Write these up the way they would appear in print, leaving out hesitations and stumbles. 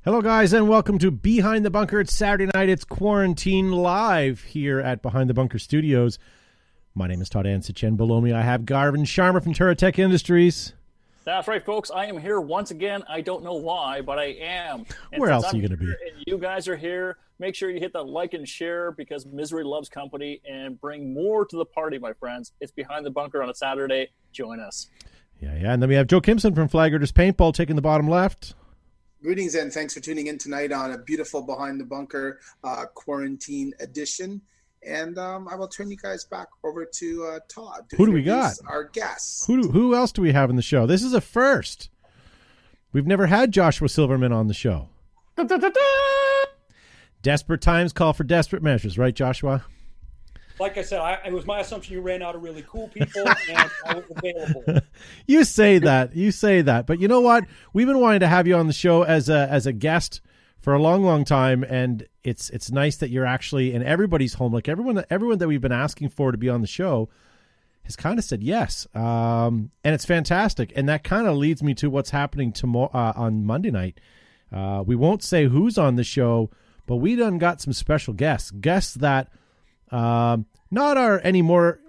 Hello, guys, and welcome to Behind the Bunker. It's Saturday night. It's Quarantine Live here at Behind the Bunker Studios. My name is Todd Ansich, and below me I have Garvin Sharma from Turatech Industries. That's right, folks. I am here once again. I don't know why, but I am. And where else are you going to be? And you guys are here. Make sure you hit that like and share because misery loves company, and bring more to the party, my friends. It's Behind the Bunker on a Saturday. Join us. Yeah. And then we have Joe Kimson from Flagger's Paintball taking the bottom left. Greetings and thanks for tuning in tonight on a beautiful Behind the Bunker quarantine edition. And I will turn you guys back over to Todd. Who do we got? Our guests. Who else do we have in the show? This is a first. We've never had Joshua Silverman on the show. Desperate times call for desperate measures, right, Joshua? Like I said, it was my assumption you ran out of really cool people, and I was available. You say that. But you know what? We've been wanting to have you on the show as a guest for a long, long time, and it's nice that you're actually in everybody's home. Like everyone that we've been asking for to be on the show has kind of said yes, and it's fantastic. And that kind of leads me to what's happening tomorrow on Monday night. We won't say who's on the show, but we done got some special guests that. Not are any more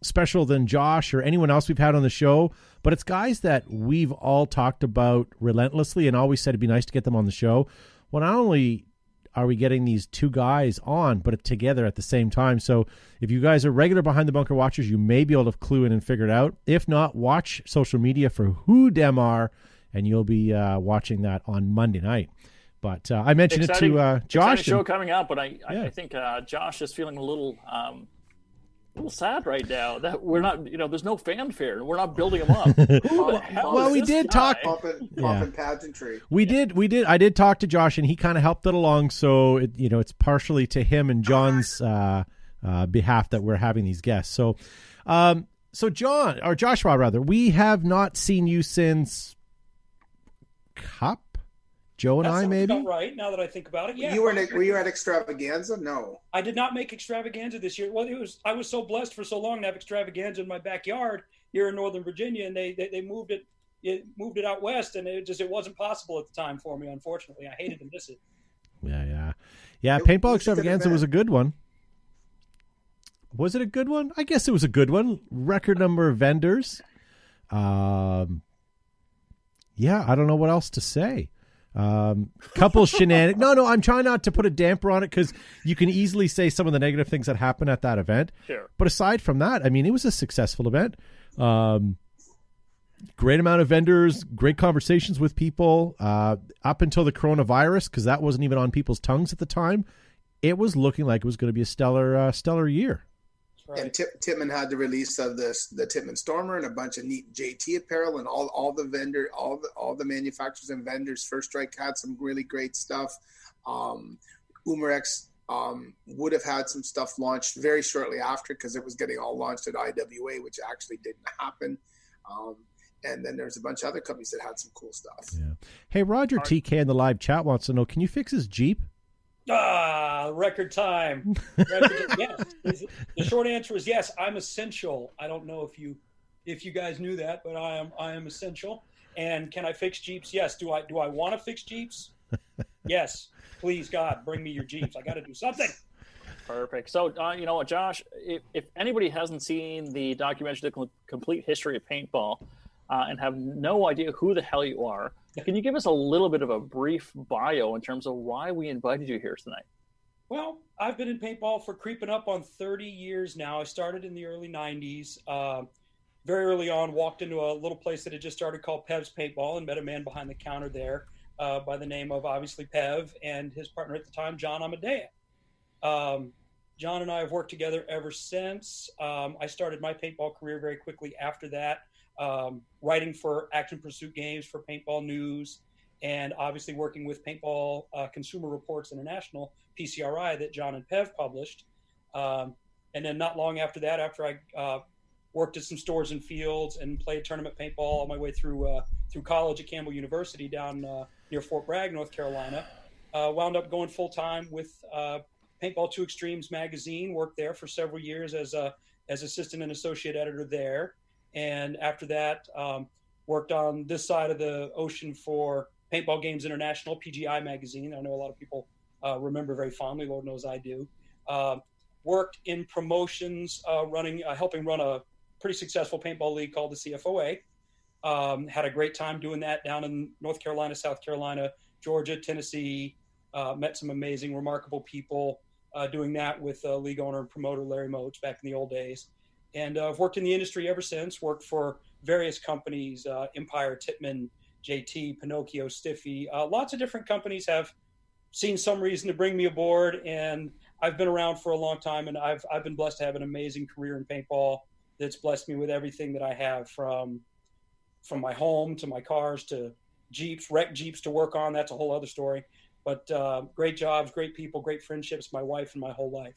special than Josh or anyone else we've had on the show, but it's guys that we've all talked about relentlessly and always said it'd be nice to get them on the show. Well, not only are we getting these two guys on, but together at the same time. So if you guys are regular Behind the Bunker watchers, you may be able to clue in and figure it out. If not, watch social media for who them are, and you'll be watching that on Monday night. But I mentioned it to Josh. Show coming up, but I think Josh is feeling a little sad right now that we're not, there's no fanfare. We're not building him up. Well, we did talk. Pumping pageantry. We did. I did talk to Josh, and he kind of helped it along. So it's partially to him and John's behalf that we're having these guests. So, Joshua, rather, we have not seen you since Cup. Joe and I, maybe? About right, now that I think about it. Yeah. Were you at Extravaganza? No. I did not make Extravaganza this year. Well, I was so blessed for so long to have Extravaganza in my backyard here in Northern Virginia, and they moved it out west, and it wasn't possible at the time for me, unfortunately. I hated to miss it. Yeah. Paintball Extravaganza was a good one. Was it a good one? I guess it was a good one. Record number of vendors. Yeah, I don't know what else to say. Couple shenanigans. No, I'm trying not to put a damper on it because you can easily say some of the negative things that happen at that event. Sure. But aside from that, I mean, it was a successful event. Great amount of vendors, great conversations with people. Up until the coronavirus, because that wasn't even on people's tongues at the time, it was looking like it was going to be a stellar year. Right. And Tippmann had the release of the Tippmann Stormer and a bunch of neat JT apparel, and all the manufacturers and vendors. First Strike had some really great stuff. Umarex would have had some stuff launched very shortly after because it was getting all launched at IWA, which actually didn't happen. And then there's a bunch of other companies that had some cool stuff. Yeah. Hey, Roger TK in the live chat wants to know, can you fix his Jeep? Record time. Yes. The short answer is yes. I'm essential. I don't know if you guys knew that, but I am essential. And can I fix Jeeps? Yes. Do I want to fix Jeeps? Yes. Please, God, bring me your Jeeps. I got to do something. Perfect. So, you know what, Josh? If anybody hasn't seen the documentary, The Complete History of Paintball, and have no idea who the hell you are, can you give us a little bit of a brief bio in terms of why we invited you here tonight? Well, I've been in paintball for creeping up on 30 years now. I started in the early 90s. Very early on, walked into a little place that had just started called Pev's Paintball and met a man behind the counter there by the name of, obviously, Pev, and his partner at the time, John Amadea. John and I have worked together ever since. I started my paintball career very quickly after that. Writing for Action Pursuit Games for Paintball News, and obviously working with Paintball Consumer Reports International, PCRI, that John and Pev published. And then not long after that, after I worked at some stores and fields and played tournament paintball all my way through college at Campbell University down near Fort Bragg, North Carolina, wound up going full-time with Paintball 2 Extremes magazine, worked there for several years as assistant and associate editor there. And after that, worked on this side of the ocean for Paintball Games International, PGI magazine. I know a lot of people remember very fondly. Lord knows I do. Worked in promotions, helping run a pretty successful paintball league called the CFOA. Had a great time doing that down in North Carolina, South Carolina, Georgia, Tennessee. Met some amazing, remarkable people doing that with league owner and promoter Larry Moach back in the old days. And I've worked in the industry ever since, worked for various companies, Empire, Tittman, JT, Pinocchio, Stiffy. Lots of different companies have seen some reason to bring me aboard, and I've been around for a long time, and I've been blessed to have an amazing career in paintball that's blessed me with everything that I have, from my home to my cars to Jeeps, wrecked Jeeps to work on. That's a whole other story. But great jobs, great people, great friendships, my wife and my whole life.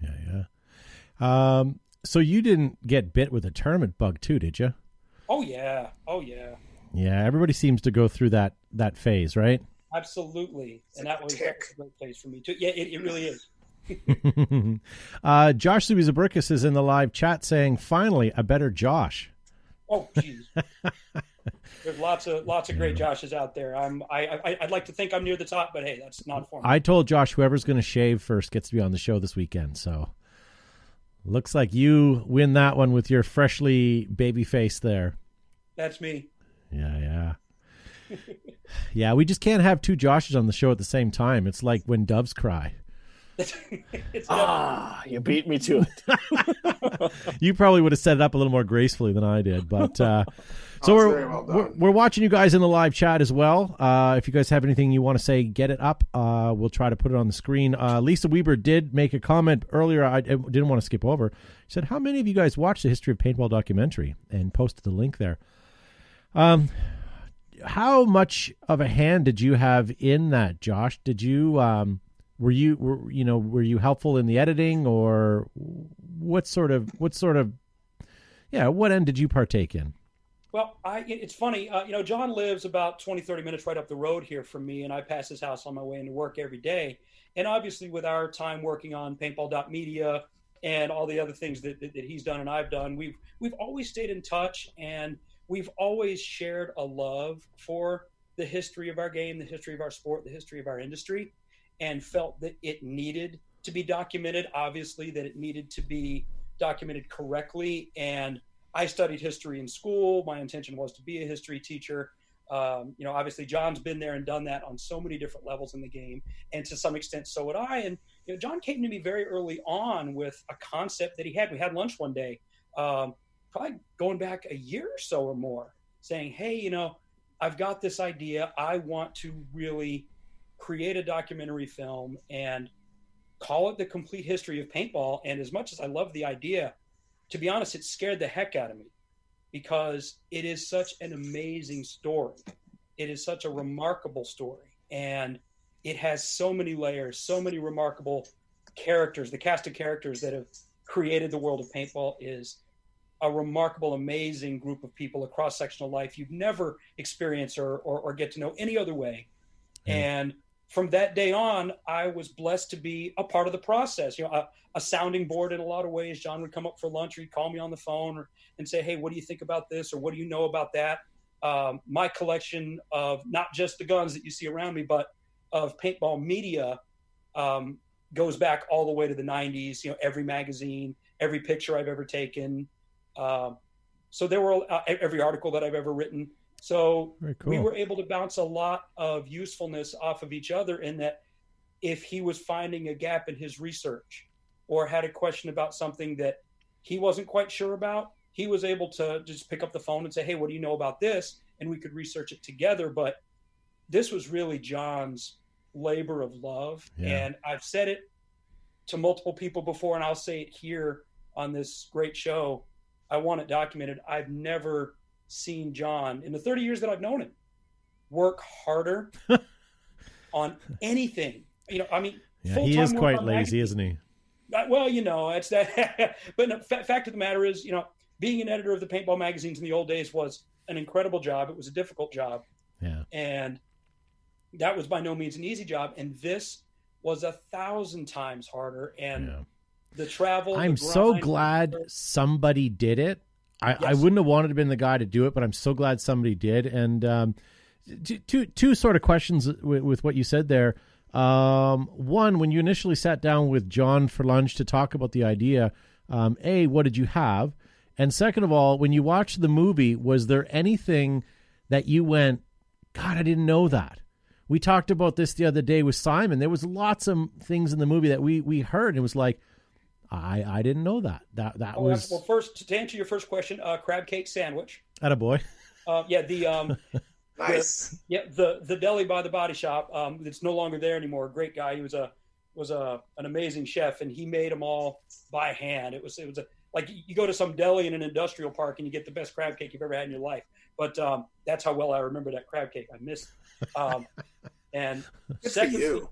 Yeah. So you didn't get bit with a tournament bug too, did you? Oh, yeah. Yeah, everybody seems to go through that phase, right? Absolutely. And that was a great phase for me too. Yeah, it really is. Josh Zubizaburkis is in the live chat saying, finally, a better Josh. Oh, geez. There's lots of great Joshes out there. I'd like to think I'm near the top, but hey, that's not for me. I told Josh whoever's going to shave first gets to be on the show this weekend. So looks like you win that one with your freshly baby face there. That's me. Yeah. Yeah, we just can't have two Joshes on the show at the same time. It's like when doves cry. You beat me to it. You probably would have set it up a little more gracefully than I did, but so we're watching you guys in the live chat as well. If you guys have anything you want to say, get it up. We'll try to put it on the screen. Lisa Weber did make a comment earlier. I didn't want to skip over. She said, "How many of you guys watched the History of Paintball documentary?" and posted the link there. How much of a hand did you have in that, Josh? Did you were you helpful in the editing, or what end did you partake in? Well, it's funny, John lives about 20-30 minutes right up the road here from me, and I pass his house on my way into work every day. And obviously with our time working on paintball.media and all the other things that he's done and I've done, we've always stayed in touch, and we've always shared a love for the history of our game, the history of our sport, the history of our industry, and felt that it needed to be documented, obviously, that it needed to be documented correctly. And I studied history in school. My intention was to be a history teacher. Obviously John's been there and done that on so many different levels in the game. And to some extent, so would I. And, John came to me very early on with a concept that he had. We had lunch one day, probably going back a year or so or more, saying, hey, I've got this idea. I want to really create a documentary film and call it The Complete History of Paintball. And as much as I love the idea, to be honest, it scared the heck out of me, because it is such an amazing story. It is such a remarkable story, and it has so many layers, so many remarkable characters. The cast of characters that have created the world of paintball is a remarkable, amazing group of people, a cross-sectional life you'd never experience or get to know any other way. Yeah. And from that day on, I was blessed to be a part of the process, a sounding board in a lot of ways. John would come up for lunch, or he'd call me on the phone and say, hey, what do you think about this? Or what do you know about that? My collection of not just the guns that you see around me, but of paintball media goes back all the way to the 90s, every magazine, every picture I've ever taken. So there were every article that I've ever written. So cool. We were able to bounce a lot of usefulness off of each other, in that if he was finding a gap in his research or had a question about something that he wasn't quite sure about, he was able to just pick up the phone and say, hey, what do you know about this? And we could research it together. But this was really John's labor of love. Yeah. And I've said it to multiple people before, and I'll say it here on this great show. I want it documented. I've never seen John, in the 30 years that I've known him, work harder on anything. He is quite lazy, isn't he? Well, it's that. But no, fact of the matter is, being an editor of the paintball magazines in the old days was an incredible job. It was a difficult job. Yeah. And that was by no means an easy job. And this was 1,000 times harder. And the travel. I'm so glad somebody did it. I wouldn't have wanted to have been the guy to do it, but I'm so glad somebody did. And two sort of questions with what you said there. One, when you initially sat down with John for lunch to talk about the idea, A, what did you have? And second of all, when you watched the movie, was there anything that you went, God, I didn't know that? We talked about this the other day with Simon. There was lots of things in the movie that we heard, and it was like, I didn't know that. That was... Well, first, to answer your first question, crab cake sandwich. Attaboy. Nice. The deli by the body shop. It's no longer there anymore. Great guy. He was an amazing chef, and he made them all by hand. It was like you go to some deli in an industrial park and you get the best crab cake you've ever had in your life. But that's how well I remember that crab cake. I missed it. And secondly,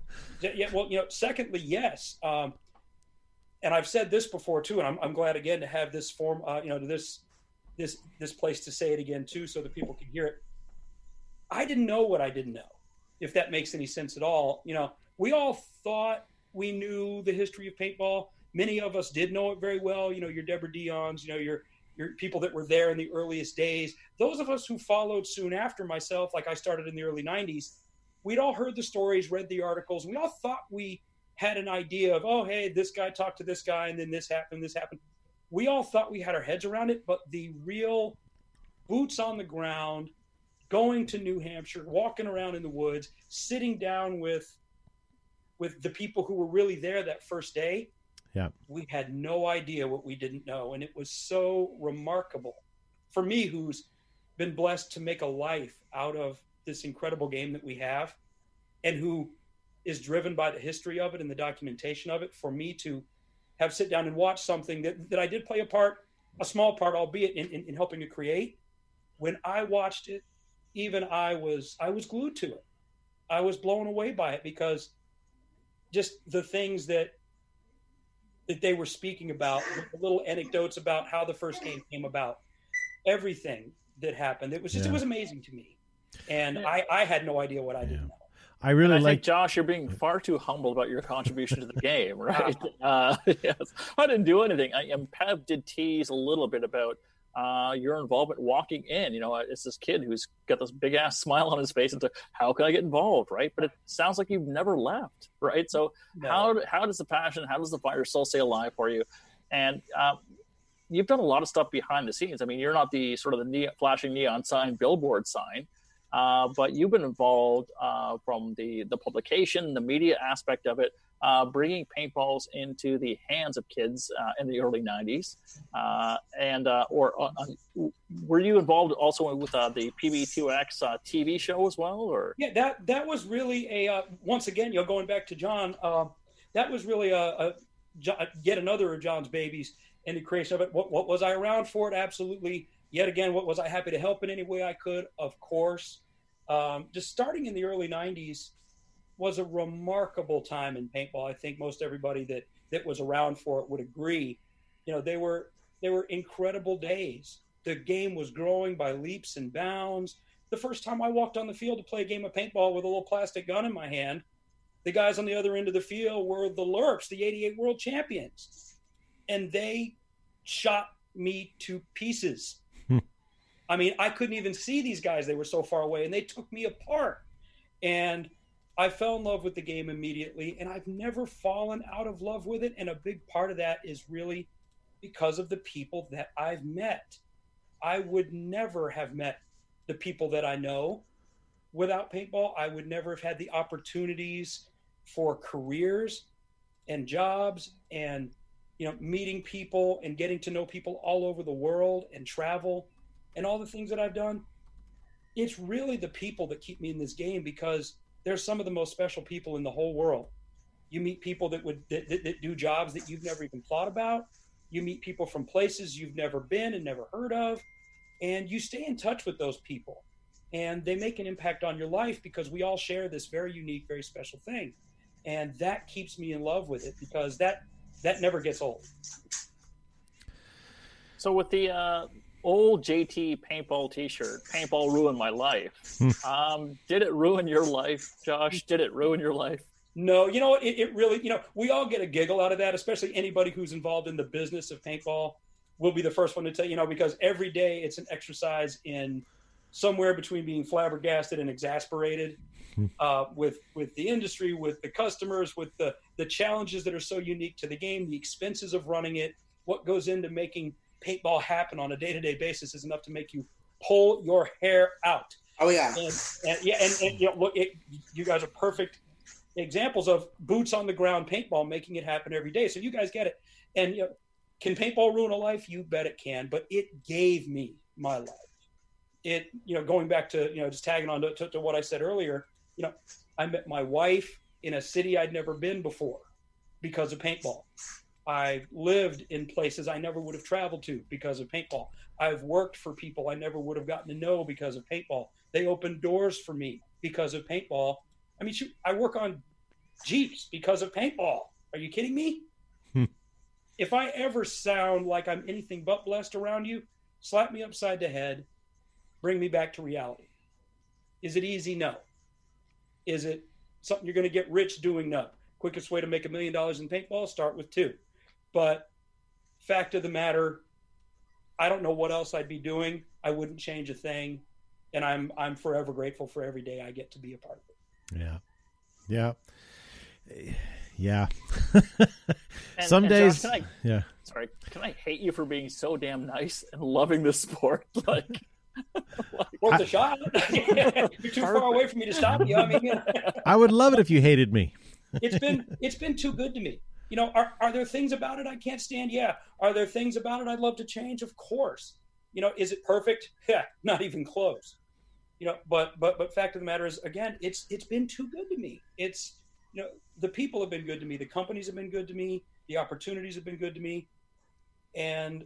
secondly, yes. And I've said this before too, and I'm glad again to have this form, this place to say it again too, so that people can hear it. I didn't know what I didn't know, if that makes any sense at all. We all thought we knew the history of paintball. Many of us did know it very well. Your Deborah Dion's, your people that were there in the earliest days. Those of us who followed soon after myself, like I started in the early 90s, we'd all heard the stories, read the articles. We all thought we had an idea of, oh, hey, this guy talked to this guy, and then this happened. We all thought we had our heads around it, but the real boots on the ground, going to New Hampshire, walking around in the woods, sitting down with the people who were really there that first day, we had no idea what we didn't know. And it was so remarkable for me, who's been blessed to make a life out of this incredible game that we have, and who is driven by the history of it and the documentation of it, for me to have sit down and watch something that I did play a small part, albeit in helping to create. When I watched it, even I was glued to it. I was blown away by it, because just the things that they were speaking about, the little anecdotes about how the first game came about, everything that happened. It was amazing to me. And I had no idea what I didn't know. I think, Josh, you're being far too humble about your contribution to the game, right? Yes. I didn't do anything. Pev did tease a little bit about your involvement walking in. It's this kid who's got this big ass smile on his face and how can I get involved, right? But it sounds like you've never left, right? So how does the passion, how does the fire still stay alive for you? And you've done a lot of stuff behind the scenes. I mean, you're not the sort of the flashing neon sign, billboard sign, but you've been involved from the publication, the media aspect of it, bringing paintballs into the hands of kids in the early 90s. Were you involved also with the PB2X TV show as well? Or yeah, that was really once again, going back to John, that was really yet another of John's babies in the creation of it. What was I around for it? Absolutely. Yet again, what was I happy to help in any way I could? Of course. Just starting in the early 90s was a remarkable time in paintball. I think most everybody that was around for it would agree. They were incredible days. The game was growing by leaps and bounds. The first time I walked on the field to play a game of paintball with a little plastic gun in my hand, the guys on the other end of the field were the Lurps, the 88 world champions. And they shot me to pieces. I mean, I couldn't even see these guys. They were so far away, and they took me apart. And I fell in love with the game immediately, and I've never fallen out of love with it. And a big part of that is really because of the people that I've met. I would never have met the people that I know without paintball. I would never have had the opportunities for careers and jobs and, meeting people and getting to know people all over the world and travel and all the things that I've done. It's really the people that keep me in this game, because they're some of the most special people in the whole world. You meet people that do jobs that you've never even thought about. You meet people from places you've never been and never heard of, and you stay in touch with those people, and they make an impact on your life, because we all share this very unique, very special thing. And that keeps me in love with it, because that never gets old. So with the old JT paintball t-shirt, paintball ruined my life. Did it ruin your life, Josh? Did it ruin your life? No, it really, we all get a giggle out of that, especially anybody who's involved in the business of paintball will be the first one to tell, because every day it's an exercise in somewhere between being flabbergasted and exasperated with the industry, with the customers, with the challenges that are so unique to the game, the expenses of running it. What goes into making paintball happen on a day-to-day basis is enough to make you pull your hair out. Oh yeah. And you know, look, you guys are perfect examples of boots on the ground paintball making it happen every day. So you guys get it. And you know, can paintball ruin a life? You bet it can. But it gave me my life. It, you know, going back to, you know, just tagging on to what I said earlier, you know, I met my wife in a city I'd never been before because of paintball. I've lived in places I never would have traveled to because of paintball. I've worked for people I never would have gotten to know because of paintball. They opened doors for me because of paintball. I mean, shoot, I work on Jeeps because of paintball. Are you kidding me? If I ever sound like I'm anything but blessed around you, slap me upside the head, bring me back to reality. Is it easy? No. Is it something you're going to get rich doing? No. Quickest way to make $1 million in paintball, start with 2. But fact of the matter, I don't know what else I'd be doing. I wouldn't change a thing. And I'm forever grateful for every day I get to be a part of it. Yeah. Some days. Josh, can I hate you for being so damn nice and loving this sport? Worth a shot. You're too far away from me to stop you. I mean, I would love it if you hated me. It's been too good to me. You know, are there things about it I can't stand? Yeah. Are there things about it I'd love to change? Of course. You know, is it perfect? Yeah, not even close. You know, but fact of the matter is, again, it's been too good to me. It's, you know, the people have been good to me, the companies have been good to me, the opportunities have been good to me, and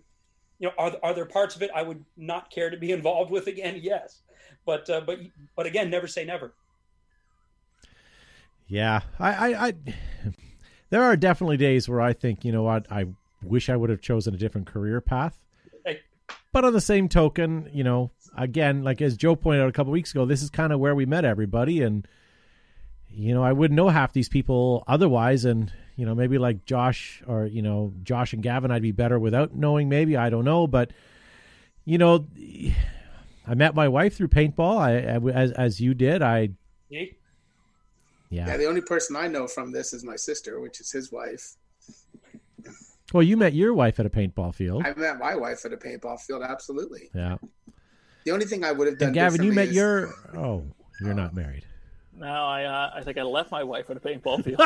you know, are there parts of it I would not care to be involved with again? Yes, but again, never say never. Yeah, I there are definitely days where I think, you know what, I wish I would have chosen a different career path. Hey. But on the same token, you know, again, like as Joe pointed out a couple of weeks ago, this is kind of where we met everybody, and you know, I wouldn't know half these people otherwise, and you know, maybe like Josh or, you know, Josh and Gavin, I'd be better without knowing, maybe, I don't know. But, you know, I met my wife through paintball. As you did. Yeah, the only person I know from this is my sister, which is his wife. Well, you met your wife at a paintball field. I met my wife at a paintball field, absolutely. Yeah. The only thing I would have done. And Gavin, you met your... Oh, you're not married. No, I think I left my wife at a paintball field.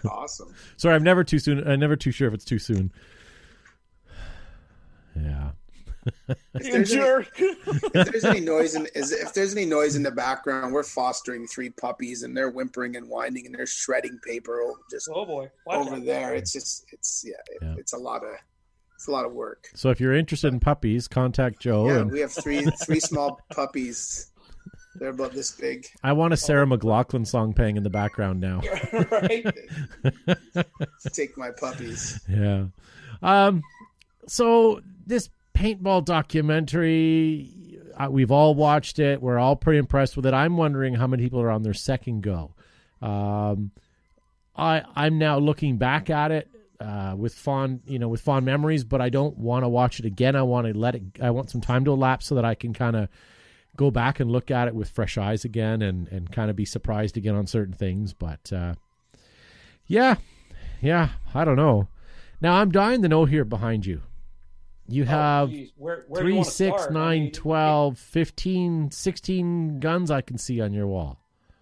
Awesome. Sorry, I'm never too soon. I'm never too sure if it's too soon. Yeah. If there's any noise in the background, we're fostering 3 puppies, and they're whimpering and whining, and they're shredding paper over there. It's a lot of work. So if you're interested in puppies, contact Joe. Yeah, we have three small puppies. They're about this big. I want a Sarah McLachlan song playing in the background now. Right. Take my puppies. Yeah. So this paintball documentary, we've all watched it. We're all pretty impressed with it. I'm wondering how many people are on their second go. I'm now looking back at it with fond memories, but I don't want to watch it again. I want some time to elapse so that I can kind of go back and look at it with fresh eyes again and kind of be surprised again on certain things. But yeah, I don't know. Now I'm dying to know here behind you. You have 3, 6, 9, 12, 15, 16 guns I can see on your wall.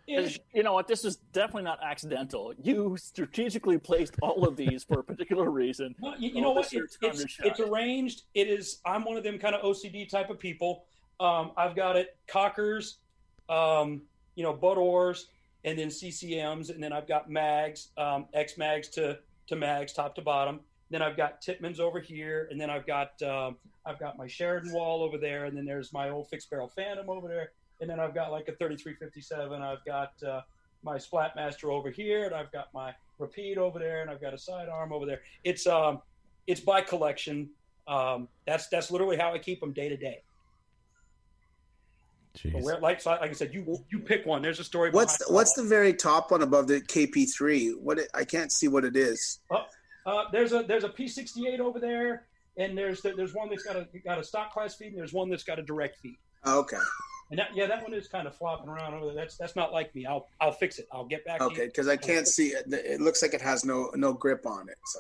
You know what? This is definitely not accidental. You strategically placed all of these for a particular reason. Well, you know what? It's arranged. I'm one of them kind of OCD type of people. I've got it cockers, butt ores, and then CCMs, and then I've got mags, X mags to mags, top to bottom. Then I've got Tippmans over here, and then I've got my Sheridan wall over there, and then there's my old fixed barrel Phantom over there, and then I've got like a 3357. I've got my Splatmaster over here, and I've got my Repeat over there, and I've got a sidearm over there. It's by collection. That's literally how I keep them day to day. Where, like I said, you pick one. There's a story. What's the very top one above the KP3? I can't see what it is. There's a P68 over there, and there's one that's got a stock class feed, and there's one that's got a direct feed. Okay. And that one is kind of flopping around over there. That's not like me. I'll fix it. I'll get back. Okay, because I can't see it. It looks like it has no grip on it. So.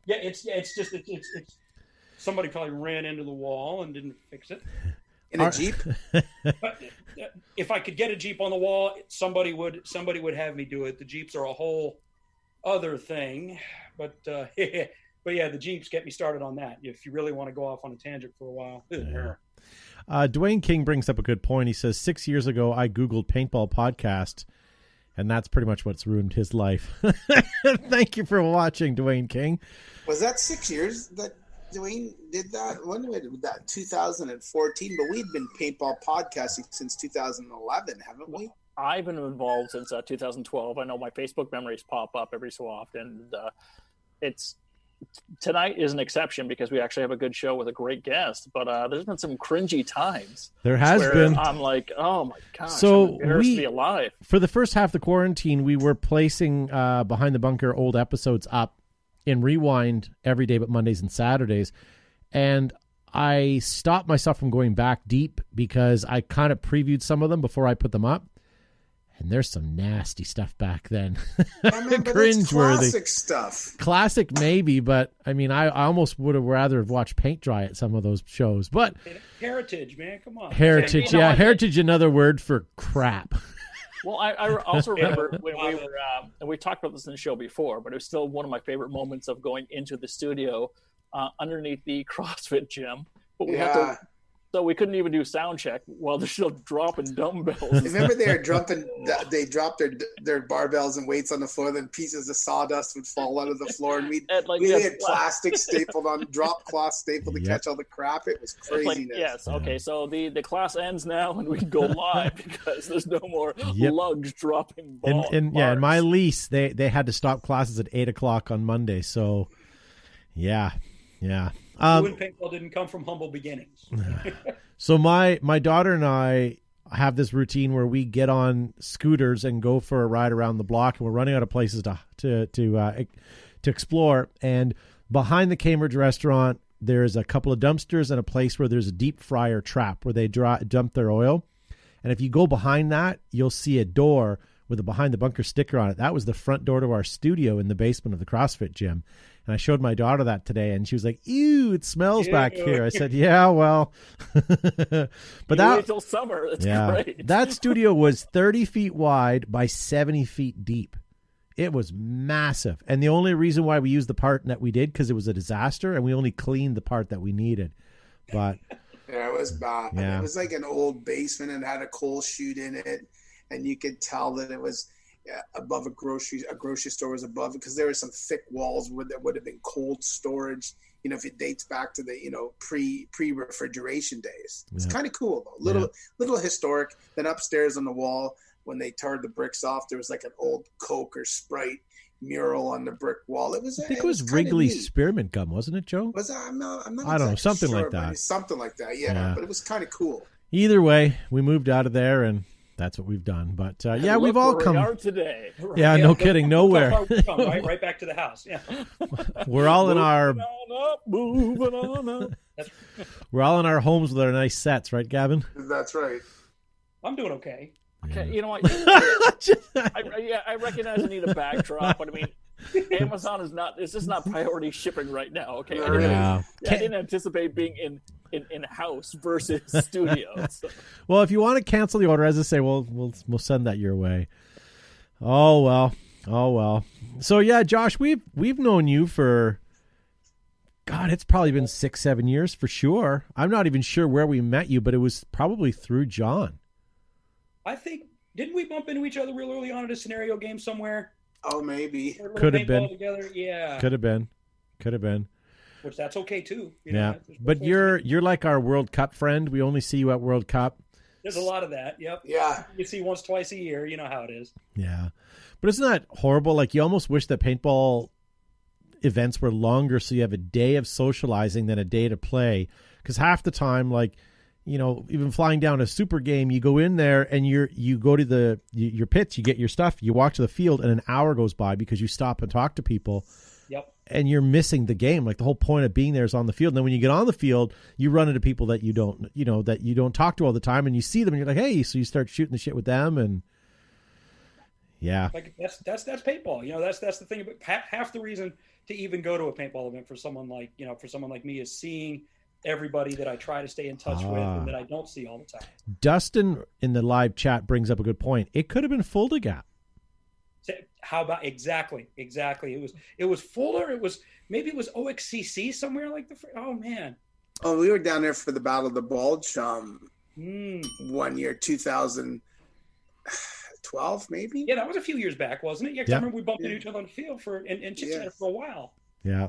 Yeah, it's just somebody probably ran into the wall and didn't fix it. In a Jeep? But if I could get a Jeep on the wall, somebody would have me do it. The Jeeps are a whole other thing, but yeah, the Jeeps get me started on that. If you really want to go off on a tangent for a while. Yeah. Dwayne King brings up a good point. He says 6 years ago I Googled Paintball podcast, and that's pretty much what's ruined his life. Thank you for watching, Dwayne King. Was that 6 years that Dwayne did that? When did that? 2014, but we'd been paintball podcasting since 2011, haven't we? I've been involved since 2012. I know my Facebook memories pop up every so often. Tonight is an exception because we actually have a good show with a great guest, but there's been some cringy times. There has been. I'm like, oh my gosh, so I'm embarrassed to be alive. For the first half of the quarantine, we were placing Behind the Bunker old episodes up in Rewind every day but Mondays and Saturdays, and I stopped myself from going back deep because I kind of previewed some of them before I put them up. And there's some nasty stuff back then. Cringeworthy. Classic stuff. Classic maybe, but I mean, I almost would have rather have watched paint dry at some of those shows. But Heritage, man, come on. Heritage, yeah, Heritage, another word for crap. Well, I also remember when we were, and we talked about this in the show before, but it was still one of my favorite moments of going into the studio underneath the CrossFit gym. But we had to. So we couldn't even do sound check while they're still dropping dumbbells. Remember they dropped their barbells and weights on the floor, then pieces of sawdust would fall out of the floor, and we had plastic stapled on, drop cloth stapled to catch all the crap. It was craziness. Okay, so the class ends now, and we can go live because there's no more lugs dropping balls. In my lease, they had to stop classes at 8:00 on Monday. So, yeah. Doing paintball didn't come from humble beginnings. So my daughter and I have this routine where we get on scooters and go for a ride around the block, and we're running out of places to explore. And behind the Cambridge restaurant, there's a couple of dumpsters and a place where there's a deep fryer trap where they dump their oil. And if you go behind that, you'll see a door with a Behind the Bunker sticker on it. That was the front door to our studio in the basement of the CrossFit gym. And I showed my daughter that today, and she was like, ew, it smells back here. I said, yeah, well. But wait till summer. That's great. That studio was 30 feet wide by 70 feet deep. It was massive. And the only reason why we used the part that we did, because it was a disaster, and we only cleaned the part that we needed. But yeah, it was bad. Yeah. It was like an old basement and had a coal chute in it. And you could tell that it was above a grocery store was above it because there were some thick walls where there would have been cold storage. You know, if it dates back to the pre-refrigeration days. It's kind of cool though. Little historic. Then upstairs on the wall, when they turned the bricks off, there was like an old Coke or Sprite mural on the brick wall. I think it was Wrigley's spearmint gum, wasn't it, Joe? Was that? I'm not I don't know, something sure, like that. Something like that, yeah. But it was kind of cool. Either way, we moved out of there, and that's what we've done. But we've all come. We are today. Yeah, no kidding, nowhere. right back to the house. Yeah, we're all in our moving on up. We're all in our homes with our nice sets, right, Gavin? That's right. I'm doing okay. Okay, you know what? I recognize I need a backdrop, but I mean, Amazon is just not priority shipping right now. Okay, I didn't anticipate being in house versus studio. So. Well, if you want to cancel the order, as I say, we'll send that your way. Oh well. So yeah, Josh, we've known you for, God, it's probably been 6-7 years for sure. I'm not even sure where we met you, but it was probably through John. I think, didn't we bump into each other real early on at a scenario game somewhere? Oh, maybe. Could have been. Together? Yeah. Could have been. Which that's okay too. Yeah, but you're like our World Cup friend. We only see you at World Cup. There's a lot of that. Yep. Yeah. You see once, twice a year. You know how it is. Yeah, but isn't that horrible? Like you almost wish that paintball events were longer, so you have a day of socializing than a day to play. Because half the time, like, you know, even flying down a super game, you go in there and you go to your pits, you get your stuff, you walk to the field, and an hour goes by because you stop and talk to people. Yep. and you're missing the game. Like the whole point of being there is on the field. And then when you get on the field, you run into people that you don't talk to all the time, and you see them and you're like, hey, so you start shooting the shit with them. And yeah, like that's paintball. That's the thing about half the reason to even go to a paintball event for someone like me is seeing everybody that I try to stay in touch with and that I don't see all the time. Dustin in the live chat brings up a good point. It could have been Fulda Gap. How about exactly? It was Fuller. It was OXCC somewhere like oh man. Oh, we were down there for the Battle of the Bulge. 1 year, 2012 maybe. Yeah, that was a few years back, wasn't it? Yeah, 'cause I remember we bumped into each other on the field and chit-chatted for a while. Yeah,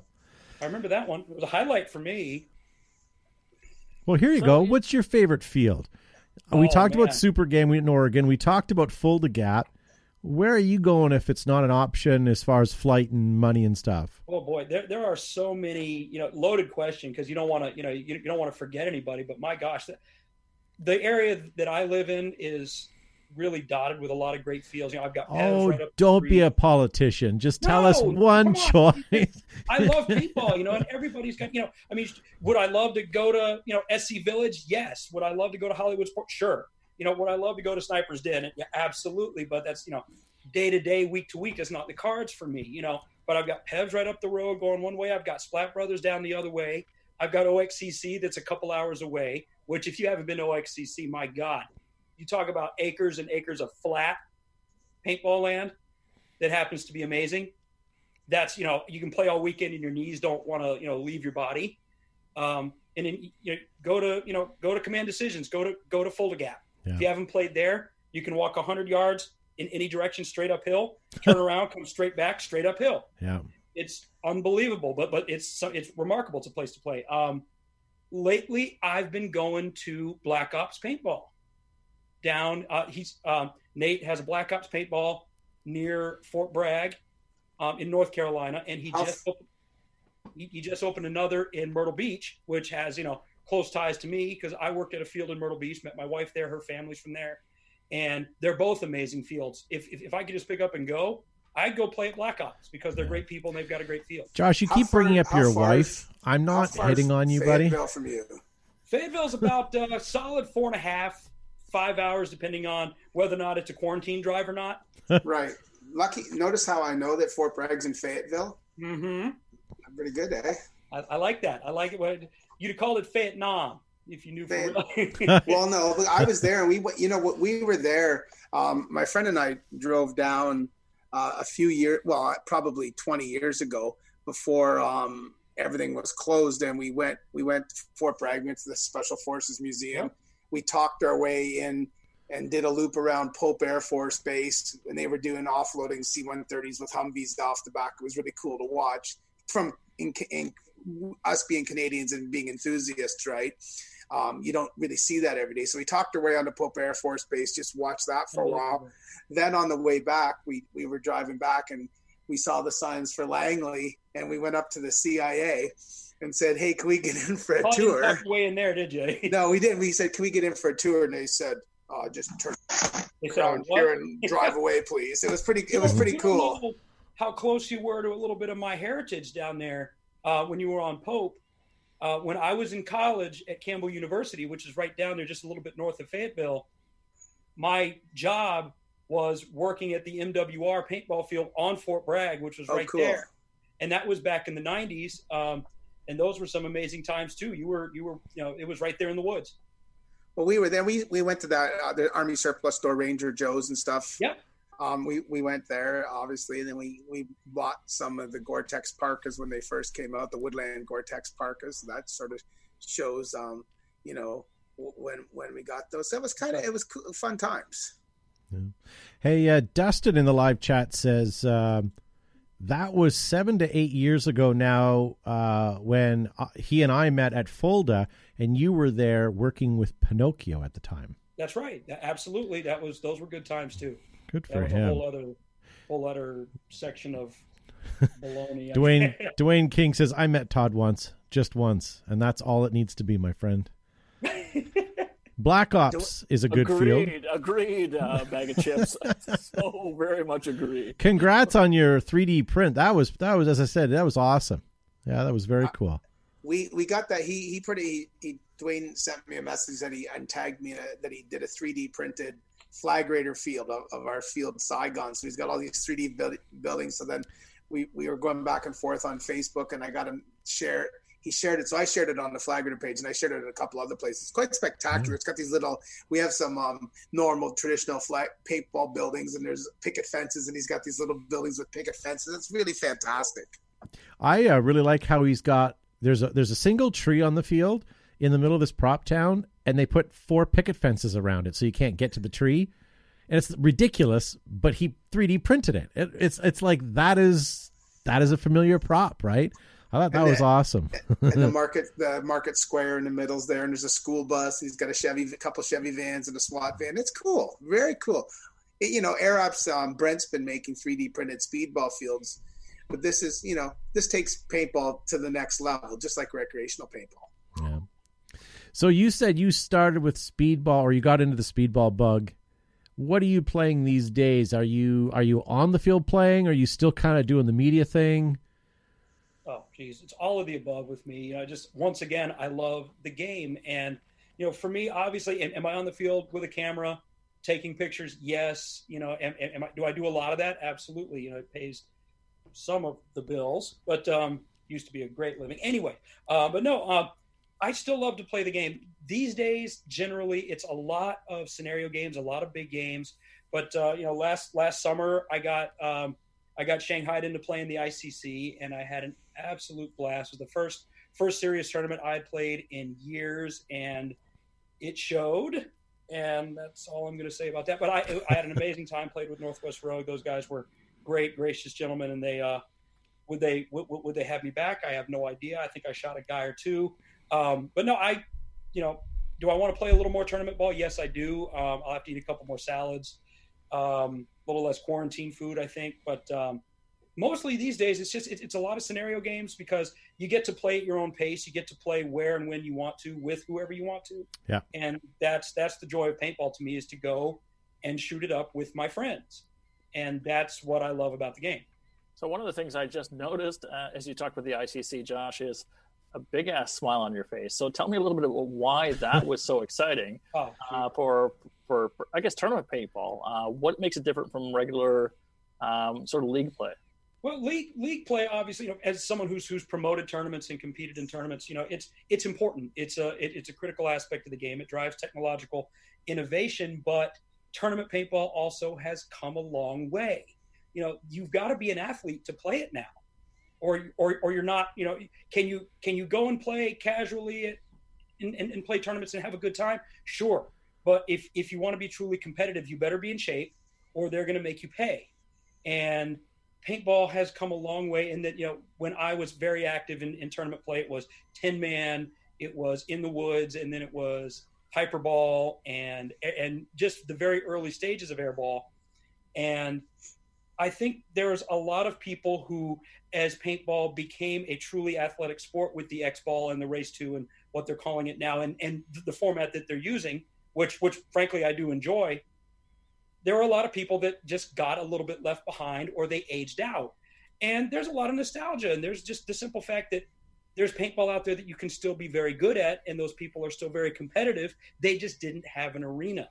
I remember that one. It was a highlight for me. Well, here you go. What's your favorite field? We talked about Super Game in Oregon. We talked about Fulda Gap. Where are you going if it's not an option as far as flight and money and stuff? Oh boy, there are so many, loaded question because you don't want to, you don't want to forget anybody. But my gosh, the area that I live in is really dotted with a lot of great fields. I've got right up don't be a politician. Just tell us one choice. I love paintball, and everybody's got, would I love to go to, SC Village? Yes. Would I love to go to Hollywood Sport? Sure. Would I love to go to Sniper's Den? Yeah, absolutely. But that's, day to day, week to week is not the cards for me, But I've got Pevs right up the road going one way. I've got Splat Brothers down the other way. I've got OXCC that's a couple hours away, which if you haven't been to OXCC, my God, you talk about acres and acres of flat paintball land that happens to be amazing. That's, you can play all weekend and your knees don't want to, leave your body. And then go to Command Decisions, go to Fulda Gap. Yeah. If you haven't played there, you can walk 100 yards in any direction straight uphill, turn around, come straight back, straight uphill. Yeah, it's unbelievable, but it's remarkable. It's a place to play. Lately, I've been going to Black Ops Paintball. Down, Nate has a Black Ops Paintball near Fort Bragg, in North Carolina, and he just opened another in Myrtle Beach, which has close ties to me because I worked at a field in Myrtle Beach, met my wife there, her family's from there, and they're both amazing fields. If I could just pick up and go, I'd go play at Black Ops because they're great people and they've got a great field. Josh, you keep bringing up your wife. I'm not hitting on you, buddy. Fayetteville from you? Fayetteville's about solid 4.5, 5 hours, depending on whether or not it's a quarantine drive or not. Right. Lucky. Notice how I know that Fort Bragg's in Fayetteville? Mm-hmm. Pretty good, eh? I like that. I like it. You'd have called it Vietnam if you knew. Well, no, I was there, and we were there. My friend and I drove down a few years, probably 20 years ago, before everything was closed, and we went to Fort Bragg, went to the Special Forces Museum. Yep. We talked our way in and did a loop around Pope Air Force Base, and they were doing offloading C-130s with Humvees off the back. It was really cool to watch from in us being Canadians and being enthusiasts, right? You don't really see that every day. So we talked our way onto Pope Air Force Base, just watched that for a while. Then on the way back, we were driving back and we saw the signs for Langley, and we went up to the CIA and said, "Hey, can we get in for a tour?" You didn't way in there, did you? No, we didn't. We said, "Can we get in for a tour?" And they said, "Just turn around here and drive away, please." It was pretty cool. How close you were to a little bit of my heritage down there when you were on Pope. When I was in college at Campbell University, which is right down there, just a little bit north of Fayetteville, my job was working at the MWR paintball field on Fort Bragg, which was cool. There. And that was back in the 90s. And those were some amazing times too. You were, it was right there in the woods. Well, we were there. We went to that the Army Surplus Store, Ranger Joe's and stuff. Yep. We went there, obviously, and then we bought some of the Gore-Tex parkas when they first came out, the Woodland Gore-Tex parkas. That sort of shows, when we got those. It was cool, fun times. Yeah. Hey, Dustin in the live chat says that was 7 to 8 years ago now when he and I met at Fulda, and you were there working with Pinocchio at the time. That's right. Absolutely. Those were good times too. Good for him. A whole other section of baloney. Dwayne King says, "I met Todd once, just once, and that's all it needs to be, my friend." Black Ops is a good field. Agreed, bag of chips. So very much agree. Congrats on your 3D print. That was, as I said, that was awesome. Yeah, that was very cool. We got that. Dwayne sent me a message that he tagged me that he did a 3D printed flag raider field of our field Saigon. So he's got all these 3D buildings. So then we were going back and forth on Facebook, and I got him share. He shared it, so I shared it on the flag raider page, and I shared it at a couple other places. It's quite spectacular. It's got these we have some normal traditional paintball buildings, and there's picket fences, and he's got these little buildings with picket fences. It's really fantastic. I really like how he's got there's a single tree on the field in the middle of this prop town, and they put 4 picket fences around it so you can't get to the tree. And it's ridiculous, but he 3D printed it. It's like that is a familiar prop, right? I thought that was awesome. And the market square in the middle's there, and there's a school bus. He's got a couple Chevy vans and a SWAT van. It's cool, very cool. Air Ops, Brent's been making 3D printed speedball fields, but this takes paintball to the next level, just like recreational paintball. Yeah. So you said you started with speedball, or you got into the speedball bug. What are you playing these days? Are you on the field playing? Are you still kind of doing the media thing? Oh, geez, it's all of the above with me. Just once again, I love the game. And, for me, obviously, am I on the field with a camera, taking pictures? Yes. Do I do a lot of that? Absolutely. It pays some of the bills, but used to be a great living. Anyway, but no, I still love to play the game. These days, generally, it's a lot of scenario games, a lot of big games. But, last summer, I got shanghaied into playing the ICC, and I had an absolute blast. It was the first serious tournament I had played in years, and it showed. And that's all I'm going to say about that. But I had an amazing time. Played with Northwest Road. Those guys were great, gracious gentlemen, and they would they have me back? I have no idea. I think I shot a guy or two. But no, do I want to play a little more tournament ball? Yes, I do. I'll have to eat a couple more salads. A little less quarantine food, I think, but mostly these days it's a lot of scenario games because you get to play at your own pace. You get to play where and when you want to with whoever you want to. Yeah. And that's the joy of paintball to me, is to go and shoot it up with my friends. And that's what I love about the game. So one of the things I just noticed as you talked with the ICC, Josh, is a big ass smile on your face. So tell me a little bit about why that was so exciting for I guess tournament paintball. What makes it different from regular sort of league play? Well, league play, obviously, as someone who's promoted tournaments and competed in tournaments, it's important. It's a critical aspect of the game. It drives technological innovation, but tournament paintball also has come a long way. You've got to be an athlete to play it now, or you're not. Can you go and play casually and play tournaments and have a good time? Sure, but if you want to be truly competitive, you better be in shape, or they're going to make you pay. And paintball has come a long way in that, when I was very active in tournament play, it was 10-man, it was in the woods, and then it was hyperball and just the very early stages of airball. And I think there's a lot of people who, as paintball became a truly athletic sport with the X-ball and the Race 2 and what they're calling it now, and the format that they're using, which frankly I do enjoy, there are a lot of people that just got a little bit left behind, or they aged out. And there's a lot of nostalgia, and there's just the simple fact that there's paintball out there that you can still be very good at, and those people are still very competitive. They just didn't have an arena.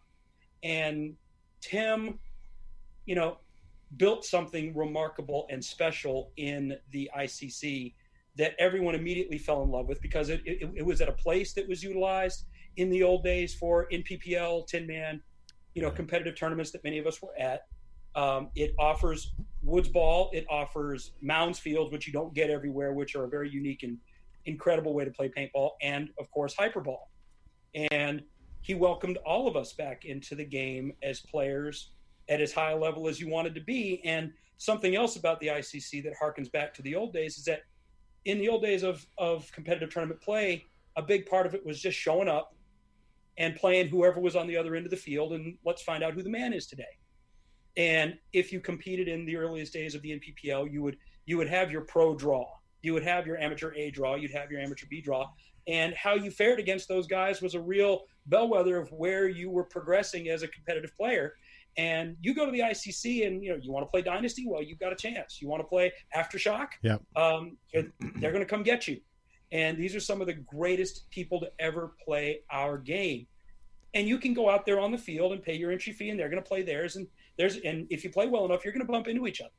And Tim, built something remarkable and special in the ICC that everyone immediately fell in love with, because it was at a place that was utilized in the old days for NPPL, 10-man, competitive tournaments that many of us were at. It offers woods ball. It offers mounds fields, which you don't get everywhere, which are a very unique and incredible way to play paintball, and of course hyperball. And he welcomed all of us back into the game as players at as high a level as you wanted to be. And something else about the ICC that harkens back to the old days is that in the old days of competitive tournament play, a big part of it was just showing up and playing whoever was on the other end of the field, and let's find out who the man is today. And if you competed in the earliest days of the NPPL, you would have your pro draw. you would have your amateur A draw, you'd have your amateur B draw, and how you fared against those guys was a real bellwether of where you were progressing as a competitive player. And you go to the ICC and, you want to play Dynasty? Well, you've got a chance. You want to play Aftershock? Yeah. They're going to come get you. And these are some of the greatest people to ever play our game. And you can go out there on the field and pay your entry fee, and they're going to play theirs. And if you play well enough, you're going to bump into each other.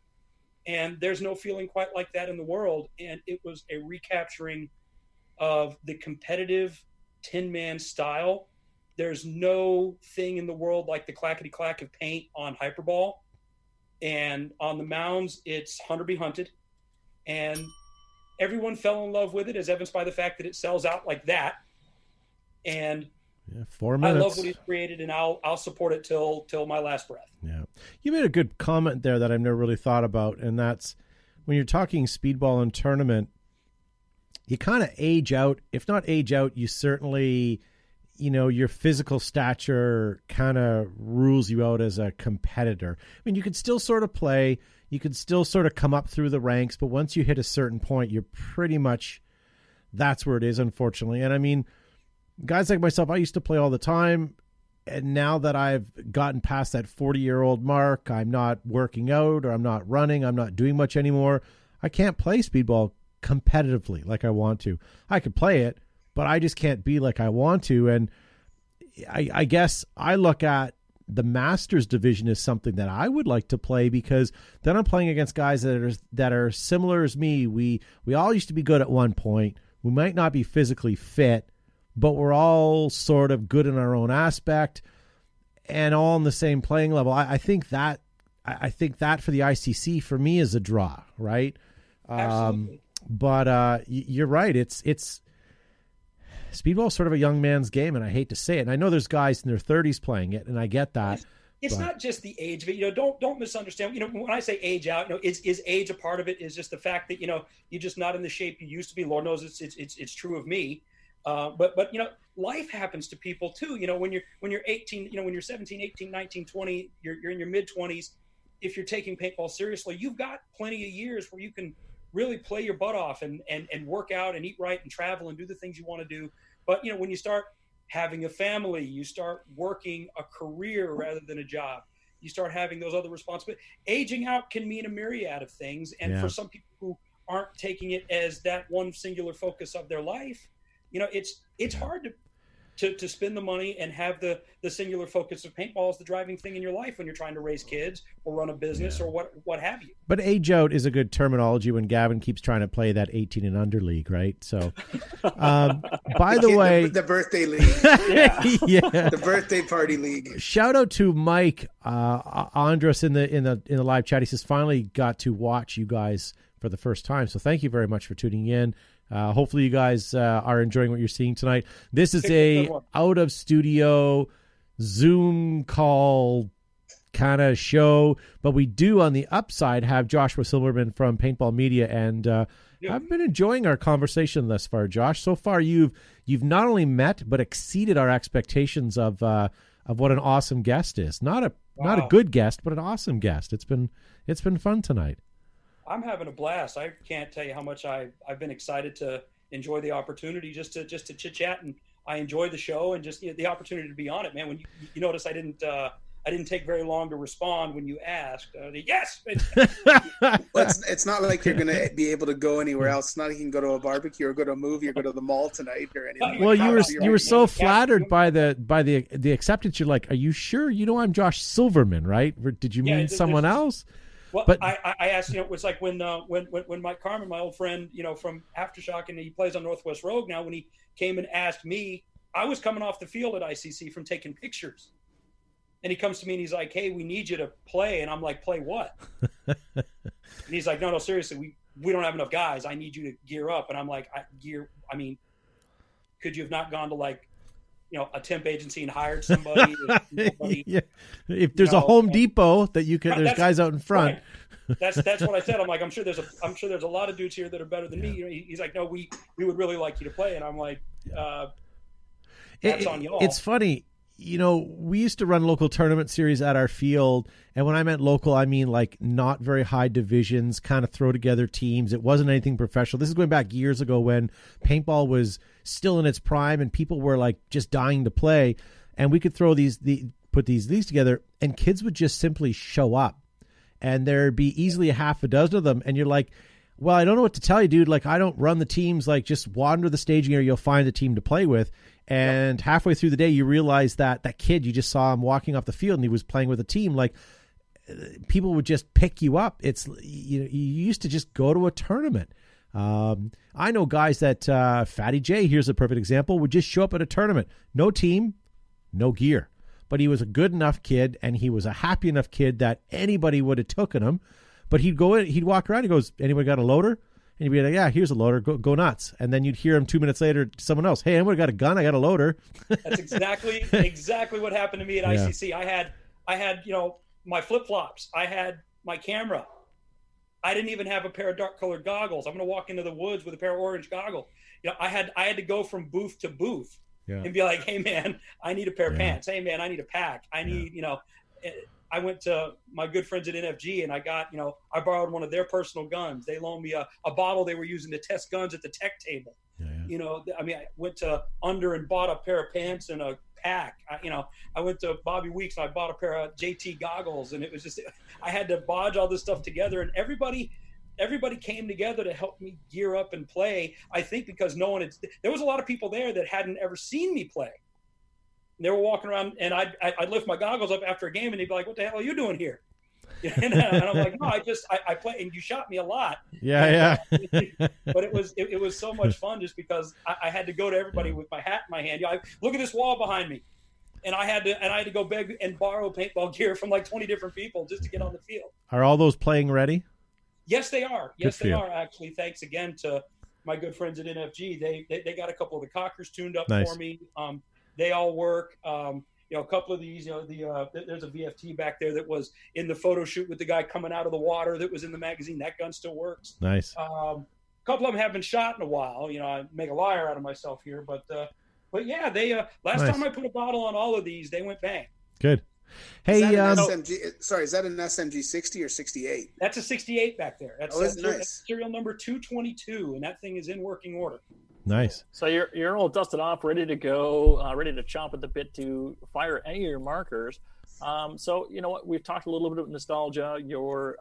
And there's no feeling quite like that in the world. And it was a recapturing of the competitive 10-man style. There's no thing in the world like the clackety-clack of paint on Hyperball. And on the mounds, it's hunter be hunted. And everyone fell in love with it, as evidenced by the fact that it sells out like that. And 4 minutes. I love what he's created, and I'll support it till my last breath. Yeah. You made a good comment there that I've never really thought about, and that's when you're talking speedball and tournament, you kind of age out. If not age out, you certainly, your physical stature kind of rules you out as a competitor. I mean, you could still sort of play, you could still sort of come up through the ranks, but once you hit a certain point, you're pretty much, that's where it is, unfortunately. And I mean, guys like myself, I used to play all the time, and now that I've gotten past that 40-year-old mark, I'm not working out, or I'm not running, I'm not doing much anymore. I can't play speedball competitively like I want to. I could play it, but I just can't be like I want to. And I guess I look at the Masters division as something that I would like to play, because then I'm playing against guys that are similar as me. We all used to be good at one point. We might not be physically fit, but we're all sort of good in our own aspect and all on the same playing level. I think that for the ICC, for me, is a draw, right? Absolutely. But you're right. It's speedball is sort of a young man's game, and I hate to say it. And I know there's guys in their 30s playing it, and I get that. It's not just the age of it. Don't misunderstand. When I say age out, is age a part of it? Is just the fact that you're just not in the shape you used to be. Lord knows it's true of me. But life happens to people too. When you're 18, when you're 17, 18, 19, 20, you're in your mid 20s. If you're taking paintball seriously, you've got plenty of years where you can really play your butt off and work out and eat right and travel and do the things you want to do. But when you start having a family, you start working a career rather than a job, you start having those other responsibilities. Aging out can mean a myriad of things. And for some people who aren't taking it as that one singular focus of their life, it's hard to spend the money and have the singular focus of paintball as the driving thing in your life when you're trying to raise kids or run a business or what have you. But age out is a good terminology when Gavin keeps trying to play that 18 and under league, right? So, by the way, the birthday league, the birthday party league. Shout out to Mike Andres in the live chat. He says finally got to watch you guys for the first time. So thank you very much for tuning in. Hopefully you guys are enjoying what you're seeing tonight. This is a out of studio Zoom call kind of show, but we do on the upside have Joshua Silverman from Paintball Media, and I've been enjoying our conversation thus far, Josh. So far you've not only met but exceeded our expectations of what an awesome guest is. Not a good guest, but an awesome guest. It's been fun tonight. I'm having a blast. I can't tell you how much I've been excited to enjoy the opportunity just to chit chat, and I enjoy the show and just the opportunity to be on it, man. When you notice, I didn't take very long to respond when you asked. Yes. Well, it's not like you're going to be able to go anywhere else. It's not like you can go to a barbecue or go to a movie or go to the mall tonight or anything. Well, you were so flattered by the acceptance. You're like, are you sure? I'm Josh Silverman, right? Or did you mean someone else? Well, but I asked, it was like when Mike Carmen, my old friend, from Aftershock, and he plays on Northwest Rogue now, when he came and asked me, I was coming off the field at ICC from taking pictures. And he comes to me and he's like, hey, we need you to play. And I'm like, play what? And he's like, no, seriously, we don't have enough guys. I need you to gear up. And I'm like, could you have not gone to a temp agency and hired somebody? If there's a Home Depot that you could, there's guys out in front. Right. That's what I said. I'm like, I'm sure there's a lot of dudes here that are better than me. He's like, no, we would really like you to play. And I'm like, that's on y'all. It's funny. we used to run local tournament series at our field. And when I meant local, I mean like not very high divisions, kind of throw together teams. It wasn't anything professional. This is going back years ago when paintball was still in its prime and people were like just dying to play. And we could throw put these leagues together and kids would just simply show up. And there'd be easily a half a dozen of them. And you're like, well, I don't know what to tell you, dude. Like, I don't run the teams. Like, just wander the staging area. You'll find a team to play with. And halfway through the day, you realize that kid, you just saw him walking off the field and he was playing with a team. Like, people would just pick you up. It's, you used to just go to a tournament. I know guys that, Fatty J, here's a perfect example, would just show up at a tournament. No team, no gear. But he was a good enough kid and he was a happy enough kid that anybody would have taken him. But he'd go in, he'd walk around, he goes, anybody got a loader? And he'd be like, yeah, here's a loader, go nuts. And then you'd hear him 2 minutes later, someone else, hey, anyone got a gun? I got a loader. That's exactly what happened to me at ICC. I had my flip-flops. I had my camera. I didn't even have a pair of dark-colored goggles. I'm going to walk into the woods with a pair of orange goggles. I had to go from booth to booth and be like, hey, man, I need a pair of pants. Hey, man, I need a pack. I need, I went to my good friends at NFG and I got, I borrowed one of their personal guns. They loaned me a bottle they were using to test guns at the tech table. I went to Under and bought a pair of pants and a pack. I went to Bobby Weeks and I bought a pair of JT goggles, and it was just, I had to bodge all this stuff together, and everybody came together to help me gear up and play. I think because there was a lot of people there that hadn't ever seen me play. They were walking around, and I'd lift my goggles up after a game, and they'd be like, "What the hell are you doing here?" And I'm like, "No, I play, and you shot me a lot." Yeah. But it was so much fun just because I had to go to everybody with my hat in my hand. Look at this wall behind me, and I had to go beg and borrow paintball gear from like 20 different people just to get on the field. Are all those playing ready? Yes, they are. Yes, they are. Actually, thanks again to my good friends at NFG. They got a couple of the cockers tuned up for me. They all work. A couple of these, there's a VFT back there that was in the photo shoot with the guy coming out of the water that was in the magazine. That gun still works. Nice. A couple of them haven't shot in a while. I make a liar out of myself here, but yeah, they last time I put a bottle on all of these, they went bang. Good. Hey, is that an SMG 60 or 68? That's a 68 back there. That's nice. Serial number 222, and that thing is in working order. Nice. So you're all dusted off, ready to go, ready to chomp at the bit to fire any of your markers. So you know what? We've talked a little bit of nostalgia, your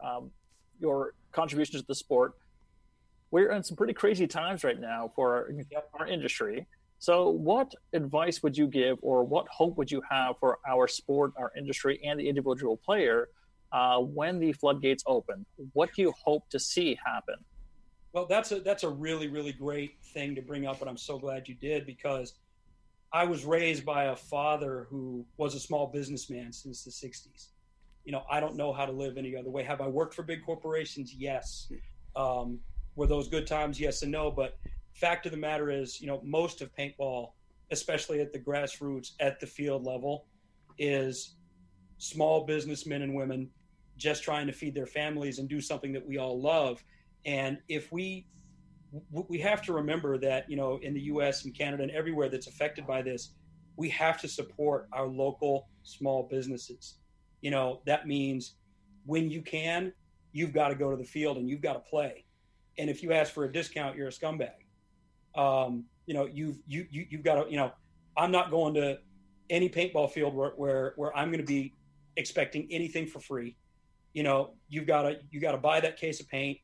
contributions to the sport. We're in some pretty crazy times right now for our industry. So what advice would you give, or what hope would you have for our sport, our industry, and the individual player when the floodgates open? What do you hope to see happen? Well, that's a really, really great thing to bring up, and I'm so glad you did, because I was raised by a father who was a small businessman since the 60s. I don't know how to live any other way. Have I worked for big corporations? Yes. Were those good times? Yes and no. But fact of the matter is, most of paintball, especially at the grassroots, at the field level, is small businessmen and women just trying to feed their families and do something that we all love. And if we have to remember that, in the U.S. and Canada and everywhere that's affected by this, we have to support our local small businesses. That means when you can, you've got to go to the field and you've got to play. And if you ask for a discount, you're a scumbag. You've got to, I'm not going to any paintball field where I'm going to be expecting anything for free. You've got to buy that case of paint.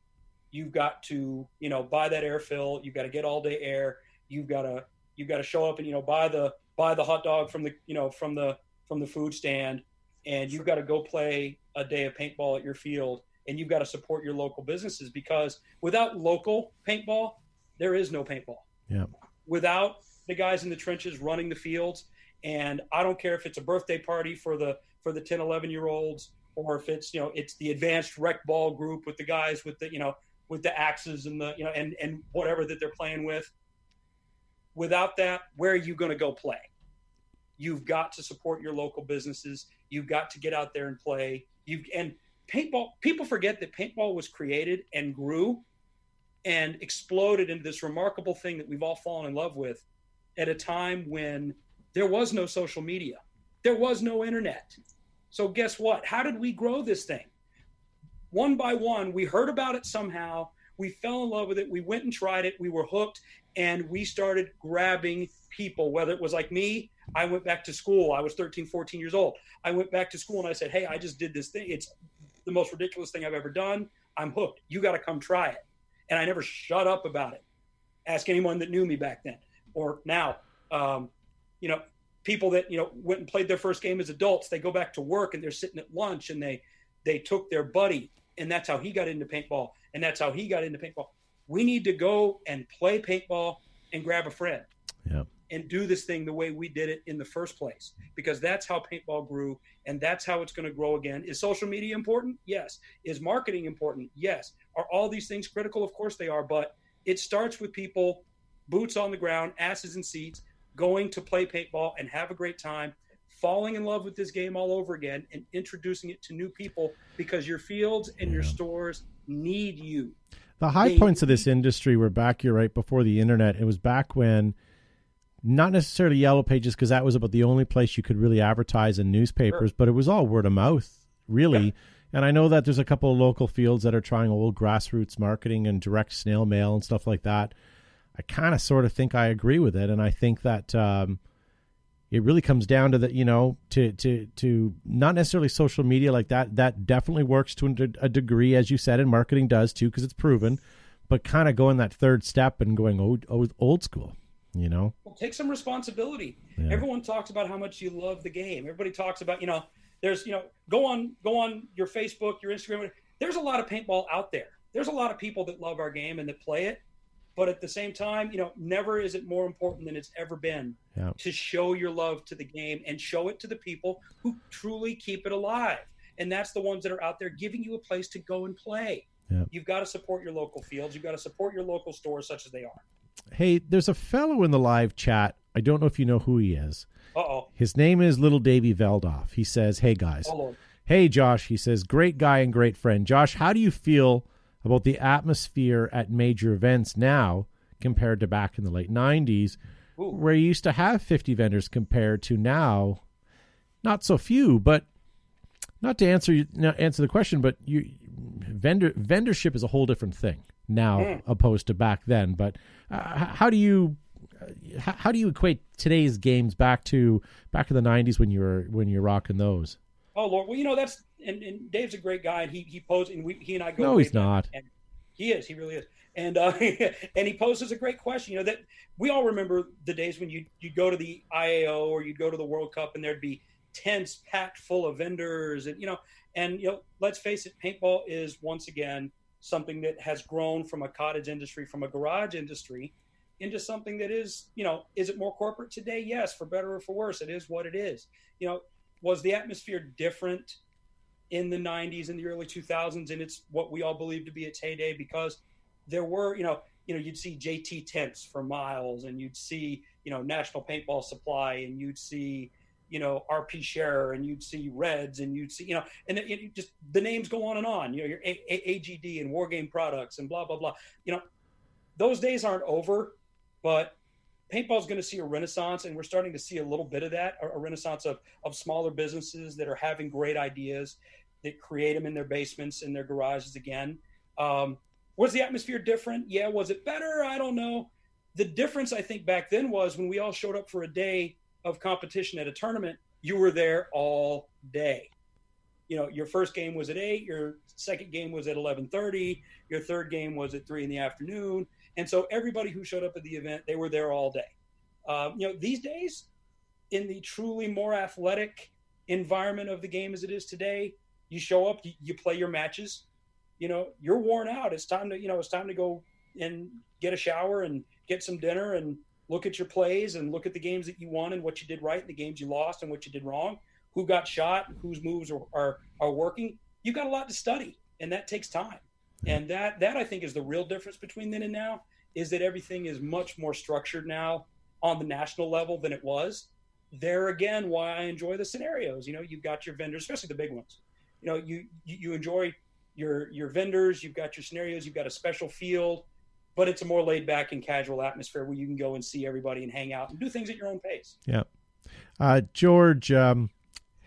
You've got to, buy that air fill. You've got to get all day air. You've got to show up and, buy the hot dog from the food stand, and you've got to go play a day of paintball at your field, and you've got to support your local businesses, because without local paintball, there is no paintball. Yeah. Without the guys in the trenches running the fields, and I don't care if it's a birthday party for the 10, 11-year-olds, or if it's, it's the advanced rec ball group with the guys with the axes and the, and whatever that they're playing with. Without that, where are you going to go play? You've got to support your local businesses. You've got to get out there and play. And paintball, people forget that paintball was created and grew and exploded into this remarkable thing that we've all fallen in love with at a time when there was no social media. there was no internet. So guess what? How did we grow this thing? One by one, we heard about it somehow. We fell in love with it. We went and tried it. We were hooked, and we started grabbing people, whether it was like me. I went back to school. I was 13, 14 years old. I went back to school and I said, hey, I just did this thing. It's the most ridiculous thing I've ever done. I'm hooked. You got to come try it. And I never shut up about it. Ask anyone that knew me back then or now. People that, went and played their first game as adults, they go back to work and they're sitting at lunch and they took their buddy, and that's how he got into paintball. And that's how he got into paintball. We need to go and play paintball and grab a friend. Yep. And do this thing the way we did it in the first place, because that's how paintball grew, and that's how it's going to grow again. Is social media important? Yes. Is marketing important? Yes. Are all these things critical? Of course they are, but it starts with people, boots on the ground, asses in seats, going to play paintball and have a great time, falling in love with this game all over again, and introducing it to new people, because your fields and your stores need you. The high points of this industry were back, you're right, before the internet. It was back when, not necessarily Yellow Pages, because that was about the only place you could really advertise in newspapers, but it was all word of mouth, really. Yeah. And I know that there's a couple of local fields that are trying old grassroots marketing and direct snail mail and stuff like that. I kind of sort of think I agree with it. And I think that it really comes down to to not necessarily social media like that. That definitely works to a degree, as you said, and marketing does too, because it's proven, but kind of going that third step and going old school. Well, take some responsibility. Yeah. Everyone talks about how much you love the game. Everybody talks about, there's, go on your Facebook, your Instagram. There's a lot of paintball out there. There's a lot of people that love our game and that play it. But at the same time, never is it more important than it's ever been to show your love to the game and show it to the people who truly keep it alive. And that's the ones that are out there giving you a place to go and play. Yeah. You've got to support your local fields. You've got to support your local stores, such as they are. Hey, there's a fellow in the live chat. I don't know if you know who he is. Uh-oh. His name is Little Davey Veldoff. He says, hey, guys. Oh, Lord. Hey, Josh. He says, great guy and great friend. Josh, how do you feel about the atmosphere at major events now compared to back in the late 90s, where you used to have 50 vendors compared to now, not so few, but not to answer the question, but vendorship is a whole different thing now opposed to back then. But how do you equate today's games back to the 90s when you're rocking those? Oh Lord, well that's and Dave's a great guy, and he posed, and he and I go. No, he's not. And he is. He really is. And and he poses a great question. That we all remember the days when you'd go to the IAO or you'd go to the World Cup, and there'd be tents packed full of vendors, and let's face it, paintball is once again something that has grown from a cottage industry, from a garage industry, into something that is, is it more corporate today? Yes, for better or for worse, it is what it is. Was the atmosphere different in the 90s and the early 2000s, and it's what we all believe to be its heyday, because there were, you'd see JT tents for miles, and you'd see, National Paintball Supply, and you'd see, RP Share, and you'd see Reds, and you'd see, and it just the names go on and on, your AGD and War Game Products and blah, blah, blah. Those days aren't over, but paintball is going to see a renaissance, and we're starting to see a little bit of that, a renaissance of smaller businesses that are having great ideas that create them in their basements, in their garages again. Was the atmosphere different? Yeah. Was it better? I don't know. The difference, I think, back then was when we all showed up for a day of competition at a tournament, you were there all day. Your first game was at 8, your second game was at 11:30, your third game was at 3 p.m. And so everybody who showed up at the event, they were there all day. These days, in the truly more athletic environment of the game as it is today, you show up, you play your matches, you're worn out. It's time to go and get a shower and get some dinner and look at your plays and look at the games that you won and what you did right and the games you lost and what you did wrong, who got shot, whose moves are working. You've got a lot to study, and that takes time. And that I think is the real difference between then and now, is that everything is much more structured now on the national level than it was. There again, why I enjoy the scenarios. You've got your vendors, especially the big ones. You enjoy your vendors, you've got your scenarios, you've got a special field, but it's a more laid back and casual atmosphere where you can go and see everybody and hang out and do things at your own pace. Yeah. George,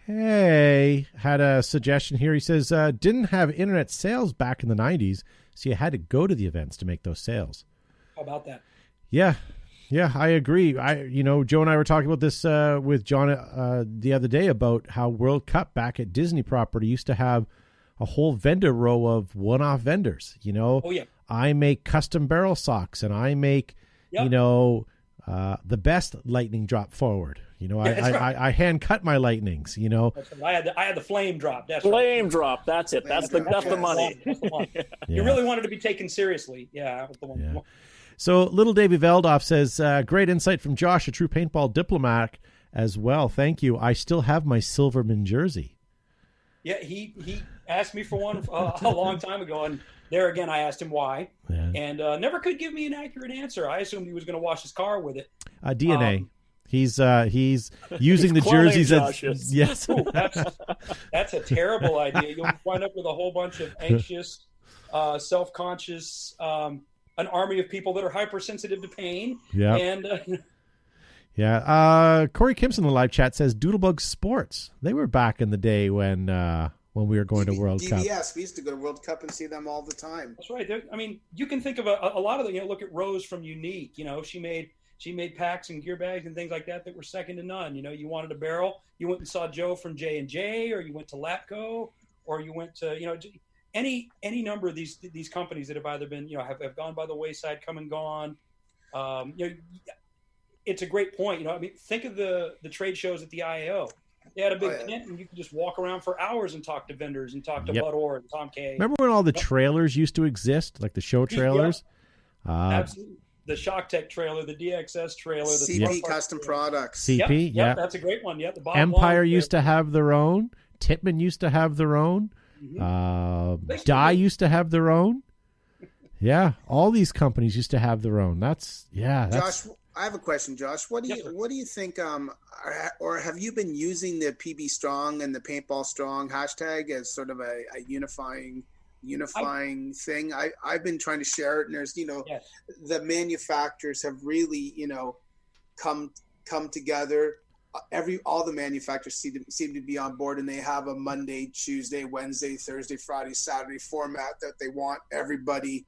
hey, had a suggestion here. He says, didn't have internet sales back in the 90s, so you had to go to the events to make those sales. How about that? Yeah, I agree. Joe and I were talking about this with John the other day about how World Cup back at Disney property used to have a whole vendor row of one-off vendors. Oh, yeah. I make custom barrel socks, and I make, the best lightning drop forward. I hand cut my lightnings. That's right. I had the flame drop. That's flame right. drop. That's it. That's the money. That's the one. You really wanted to be taken seriously. Yeah. So little Davey Veldoff says, great insight from Josh, a true paintball diplomat as well. Thank you. I still have my Silverman jersey. Yeah, he asked me for one a long time ago, and there again I asked him why, and never could give me an accurate answer. I assumed he was going to wash his car with it. DNA. He's using the jerseys as yes. Ooh, that's a terrible idea. You'll wind up with a whole bunch of anxious, self-conscious, an army of people that are hypersensitive to pain. Yeah. And Corey Kimson in the live chat says Doodlebug Sports. They were back in the day when we were going to World Cup. DVS, we used to go to World Cup and see them all the time. That's right. You can think of a lot of them. Look at Rose from Unique. She made packs and gear bags and things like that were second to none. You wanted a barrel, you went and saw Joe from J&J, or you went to Latco, or you went to any number of these companies that have either been have gone by the wayside, come and gone. It's a great point. Think of the trade shows at the IAO. They had a big tent, and you could just walk around for hours and talk to vendors and talk to Bud Orr and Tom Kay. Remember when all the trailers used to exist, like the show trailers? Absolutely. The Shock Tech trailer, the DXS trailer, the CP Custom Products. CP, that's a great one. Yeah, the Empire used to have their own. Titman used to have their own. Dye used to have their own. Yeah, all these companies used to have their own. Josh, I have a question, Josh. What do you think? Or have you been using the PB Strong and the Paintball Strong hashtag as sort of a unifying thing? I've been trying to share it, and there's the manufacturers have really come together. All the manufacturers seem to be on board, and they have a Monday, Tuesday, Wednesday, Thursday, Friday, Saturday format that they want everybody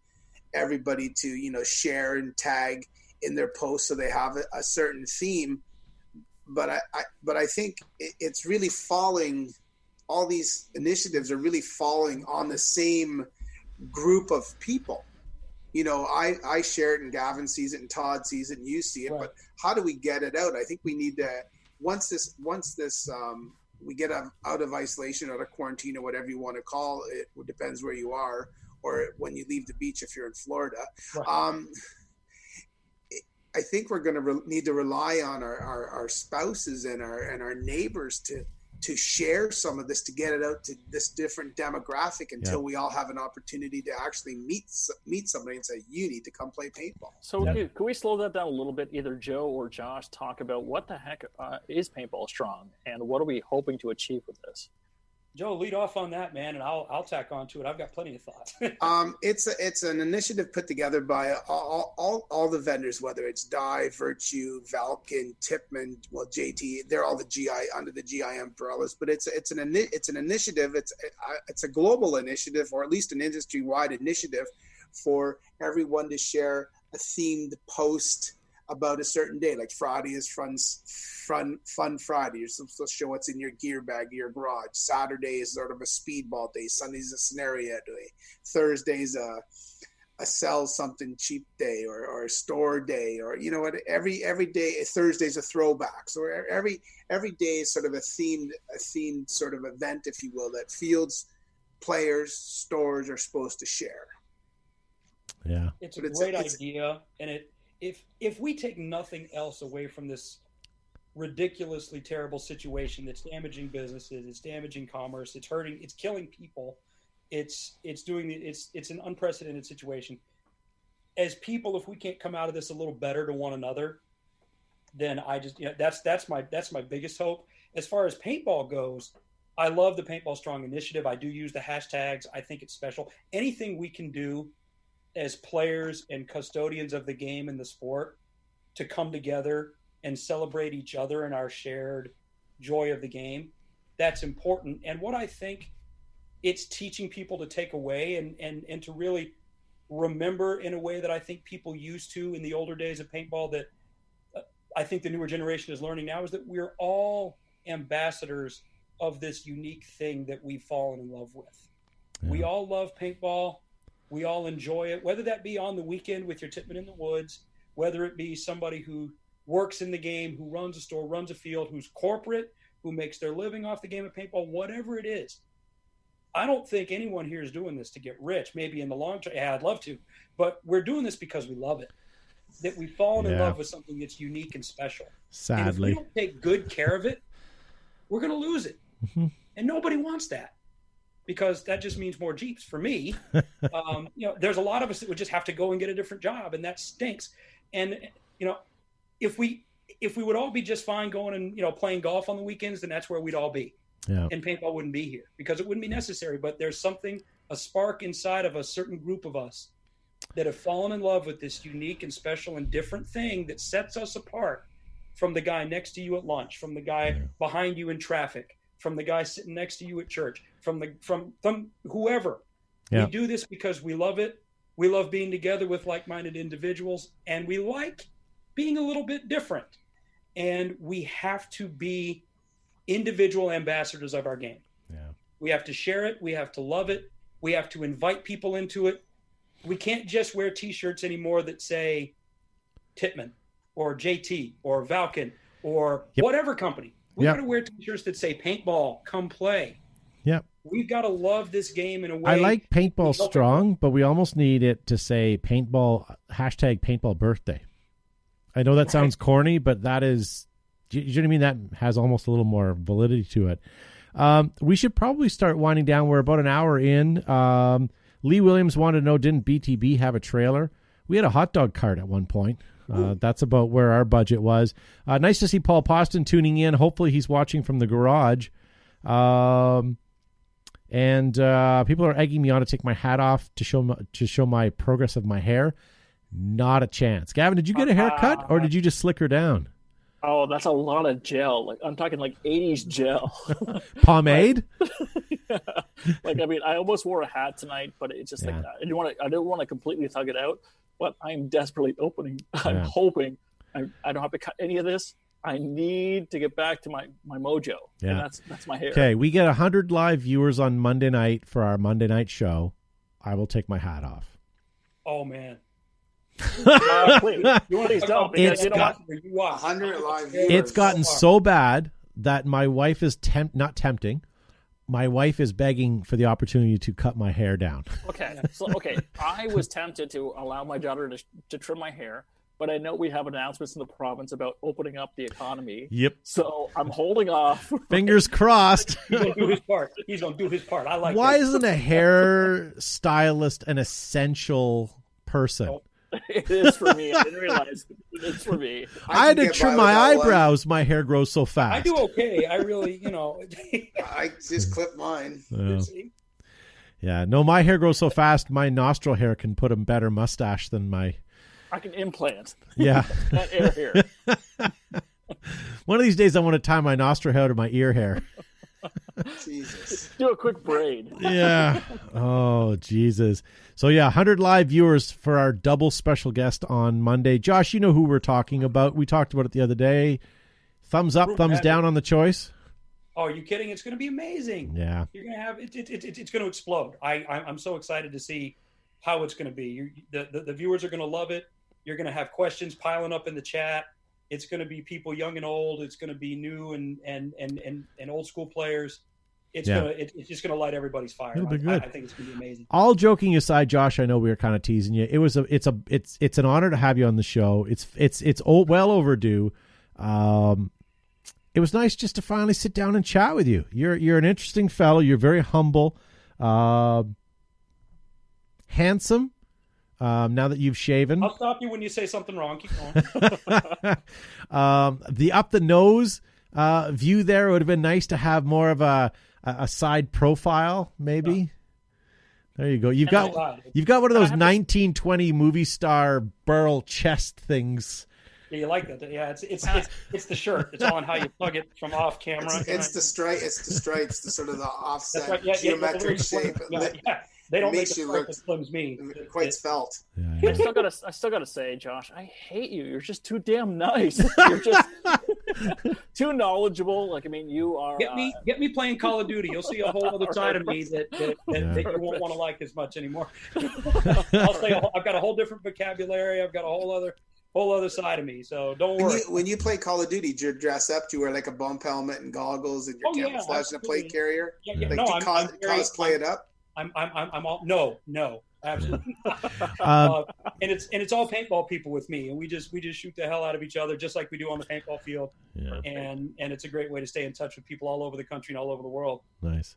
to share and tag in their posts, so they have a certain theme. But I think it's really falling. All these initiatives are really falling on the same group of people. I share it, and Gavin sees it, and Todd sees it, and you see it. Right. But how do we get it out? I think we need to once this we get out of isolation, out of quarantine, or whatever you want to call it. It depends where you are, or when you leave the beach if you're in Florida. Right. I think we're going to need to rely on our spouses and our neighbors to share some of this, to get it out to this different demographic until we all have an opportunity to actually meet somebody and say, you need to come play paintball. So can we slow that down a little bit? Either Joe or Josh talk about what the heck is Paintball Strong, and what are we hoping to achieve with this? Joe, lead off on that, man, and I'll tack on to it. I've got plenty of thoughts. It's an initiative put together by all the vendors, whether it's Dye, Virtue, Valken, Tipman, JT. They're all the GI under the GI umbrellas. But it's an initiative. It's a global initiative, or at least an industry-wide initiative, for everyone to share a themed post about a certain day. Like Friday is fun Friday. You're supposed to show what's in your gear bag, your garage. Saturday is sort of a speedball day. Sunday's a scenario day. Thursday's a sell something cheap day, or a store day, or what. Every day, Thursday's a throwback. So every day is sort of a themed sort of event, if you will, that fields, players, stores are supposed to share. Yeah, it's a great idea, and if we take nothing else away from this ridiculously terrible situation that's damaging businesses, it's damaging commerce, it's hurting, it's killing people, it's an unprecedented situation. As people, if we can't come out of this a little better to one another, then that's my biggest hope. As far as paintball goes, I love the Paintball Strong initiative. I do use the hashtags. I think it's special. Anything we can do as players and custodians of the game and the sport to come together and celebrate each other and our shared joy of the game. That's important. And what I think it's teaching people to take away and to really remember in a way that I think people used to in the older days of paintball, that I think the newer generation is learning now, is that we're all ambassadors of this unique thing that we've fallen in love with. Yeah. We all love paintball. We all enjoy it, whether that be on the weekend with your Tippmann in the woods, whether it be somebody who works in the game, who runs a store, runs a field, who's corporate, who makes their living off the game of paintball, whatever it is. I don't think anyone here is doing this to get rich. Maybe in the long term, yeah, I'd love to, but we're doing this because we love it. That we've fallen in love with something that's unique and special. Sadly. And if we don't take good care of it, we're going to lose it. Mm-hmm. And nobody wants that, because that just means more Jeeps for me. There's a lot of us that would just have to go and get a different job, and that stinks. And, if we would all be just fine going and, playing golf on the weekends, then that's where we'd all be. Yeah. And paintball wouldn't be here because it wouldn't be necessary. But there's a spark inside of a certain group of us that have fallen in love with this unique and special and different thing that sets us apart from the guy next to you at lunch, from the guy behind you in traffic, from the guy sitting next to you at church, from whoever. Yeah. We do this because we love it. We love being together with like-minded individuals, and we like being a little bit different. And we have to be individual ambassadors of our game. Yeah. We have to share it. We have to love it. We have to invite people into it. We can't just wear T-shirts anymore that say Tippmann or JT or Valken or whatever company. We've got to wear T-shirts that say paintball, come play. Yep. We've got to love this game in a way. I like paintball strong, but we almost need it to say paintball, #paintball birthday. I know that sounds corny, but that is, you know what I mean? That has almost a little more validity to it. We should probably start winding down. We're about an hour in. Lee Williams wanted to know, didn't BTB have a trailer? We had a hot dog cart at one point. That's about where our budget was. Nice to see Paul Poston tuning in. Hopefully he's watching from the garage. And people are egging me on to take my hat off to show my progress of my hair. Not a chance. Gavin, did you get a haircut or did you just slick her down? Oh, that's a lot of gel. Like I'm talking like 80s gel. Pomade? Yeah. I almost wore a hat tonight, but it's just like I don't want to completely thug it out, but I'm desperately I'm hoping I don't have to cut any of this. I need to get back to my mojo. Yeah. And that's my hair. Okay, we get 100 live viewers on Monday night for our Monday night show. I will take my hat off. Oh man. Please don't. It's gotten so bad that my wife is not tempting. My wife is begging for the opportunity to cut my hair down. Okay. I was tempted to allow my daughter to trim my hair, but I know we have announcements in the province about opening up the economy. Yep. So I'm holding off. Fingers crossed. He's going to do his part. I like Why isn't a hair stylist an essential person? Oh. It is for me. I didn't realize it's for me. I had to trim my eyebrows. My hair grows so fast. I do okay. I really, I just clip mine. Yeah. No, my hair grows so fast. My nostril hair can put a better mustache than my. I can implant. Yeah. That ear hair. One of these days, I want to tie my nostril hair to my ear hair. Jesus. Do a quick braid. Yeah. Oh, Jesus. So, 100 live viewers for our double special guest on Monday. Josh, you know who we're talking about. We talked about it the other day. Thumbs up, thumbs down on the choice. Oh, are you kidding? It's going to be amazing. Yeah. You're going to have it's going to explode. I'm so excited to see how it's going to be. The viewers are going to love it. You're going to have questions piling up in the chat. It's going to be people young and old. It's going to be new and old school players. It's just going to light everybody's fire. It'll be good. I think it's going to be amazing. All joking aside, Josh, I know we were kind of teasing you. It's an honor to have you on the show. It's well overdue. It was nice just to finally sit down and chat with you. You're an interesting fellow. You're very humble, handsome. Now that you've shaven, I'll stop you when you say something wrong. Keep going. The up the nose view there would have been nice to have more of a side profile, maybe. Yeah. There you go. You've got one of those 1920 movie star burl chest things. Yeah, you like that? Yeah, it's the shirt. It's all on how you plug it from off camera. It's the stripe. It's the stripes. The sort of the offset right. Yeah, geometric shape. They don't make makes a you stripe look that slims me. Quite svelte. Yeah. I still gotta say, Josh, I hate you. You're just too damn nice. You're just too knowledgeable. Like, I mean, you are. Get me playing Call of Duty. You'll see a whole other side of me that you won't want to like as much anymore. I'll say I've got a whole different vocabulary. I've got a whole other side of me. So don't worry. When you play Call of Duty, do you dress up? Do you wear like a bump helmet and goggles and your camouflage and a plate carrier? Yeah. Like, no, do you cosplay it up? I'm all no, absolutely not. And it's all paintball people with me, and we just shoot the hell out of each other just like we do on the paintball field. Yeah. And it's a great way to stay in touch with people all over the country and all over the world. Nice.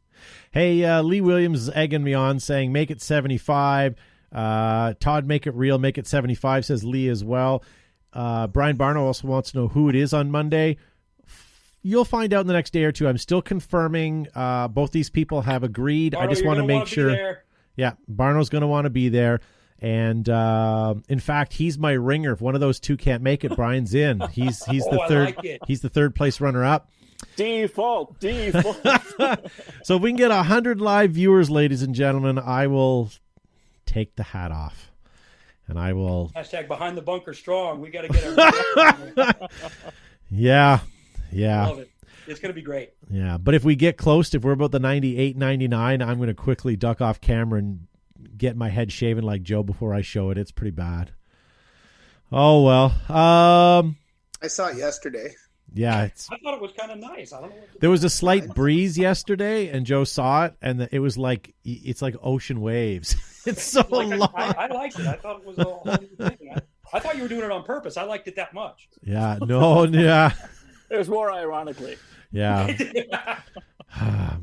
Hey, Lee Williams is egging me on, saying make it 75. Todd, make it real, make it 75, says Lee as well. Brian Barno also wants to know who it is on Monday. You'll find out in the next day or two. I'm still confirming. Both these people have agreed. Barno, I just want to make sure. Yeah, Barno's going to want to be there. And in fact, he's my ringer. If one of those two can't make it, Brian's in. He's the third. He's the third place runner up. Default. So if we can get 100 live viewers, ladies and gentlemen, I will take the hat off, and I will # behind the bunker strong. We got to get our. Yeah. I love it. It's going to be great. Yeah, but if we get close, if we're about the 98, 99, I'm going to quickly duck off camera and get my head shaven like Joe before I show it. It's pretty bad. Oh, well. I saw it yesterday. Yeah. I thought it was kind of nice. I don't know. There was a slight breeze yesterday, and Joe saw it, and it was like, it's like ocean waves. It's so long. I liked it. I thought it was a whole new thing. I thought you were doing it on purpose. I liked it that much. Yeah. No, yeah. It was more ironically. Yeah.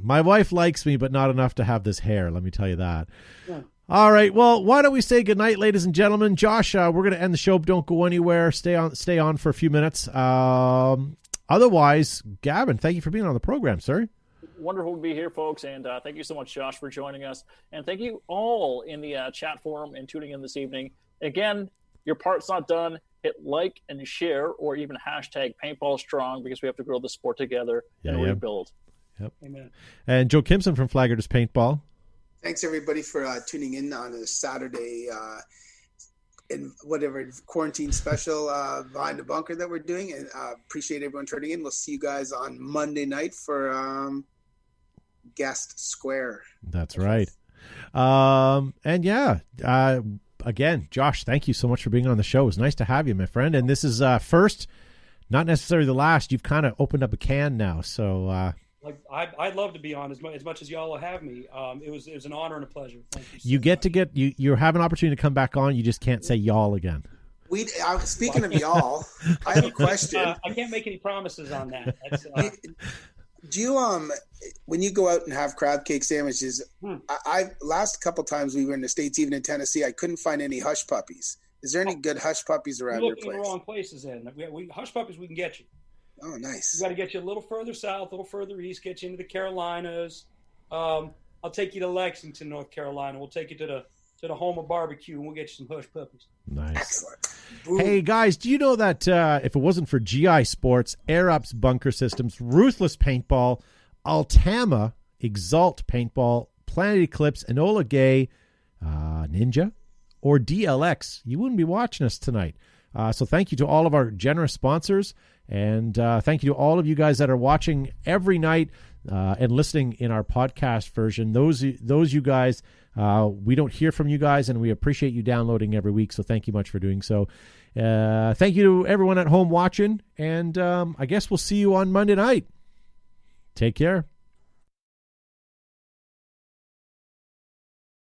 My wife likes me, but not enough to have this hair. Let me tell you that. Yeah. All right. Well, why don't we say goodnight, ladies and gentlemen? Josh, we're going to end the show. Don't go anywhere. Stay on for a few minutes. Otherwise, Gavin, thank you for being on the program, sir. Wonderful to be here, folks. And thank you so much, Josh, for joining us. And thank you all in the chat forum and tuning in this evening. Again, your part's not done. Hit like and share, or even hashtag Paintball Strong, because we have to grow the sport together and rebuild. Yep. Amen. And Joe Kimson from Flaggers Paintball. Thanks everybody for tuning in on a Saturday in whatever quarantine special behind the bunker that we're doing, and appreciate everyone turning in. We'll see you guys on Monday night for Guest Square. That's right. Again, Josh, thank you so much for being on the show. It was nice to have you, my friend. And this is first, not necessarily the last. You've kind of opened up a can now. So I'd love to be on as much as y'all will have me. It was an honor and a pleasure. Thank you. You have an opportunity to come back on. You just can't say y'all again. Speaking of y'all, I have a question. I can't make any promises on that. That's, do you when you go out and have crab cake sandwiches? I last couple times we were in the States, even in Tennessee, I couldn't find any hush puppies. Is there any good hush puppies around your place? You're looking in the wrong places. Then we hush puppies we can get you. Oh, nice. We got to get you a little further south, a little further east, get you into the Carolinas. I'll take you to Lexington, North Carolina. We'll take you to the home of barbecue, and we'll get you some hush puppies. Nice. Excellent. Hey, guys, do you know that if it wasn't for GI Sports, Air Ups Bunker Systems, Ruthless Paintball, Altama, Exalt Paintball, Planet Eclipse, Enola Gay, Ninja, or DLX, you wouldn't be watching us tonight. So thank you to all of our generous sponsors, and thank you to all of you guys that are watching every night and listening in our podcast version. Those you guys, we don't hear from you guys, and we appreciate you downloading every week, so thank you much for doing so. Thank you to everyone at home watching, and I guess we'll see you on Monday night. Take care.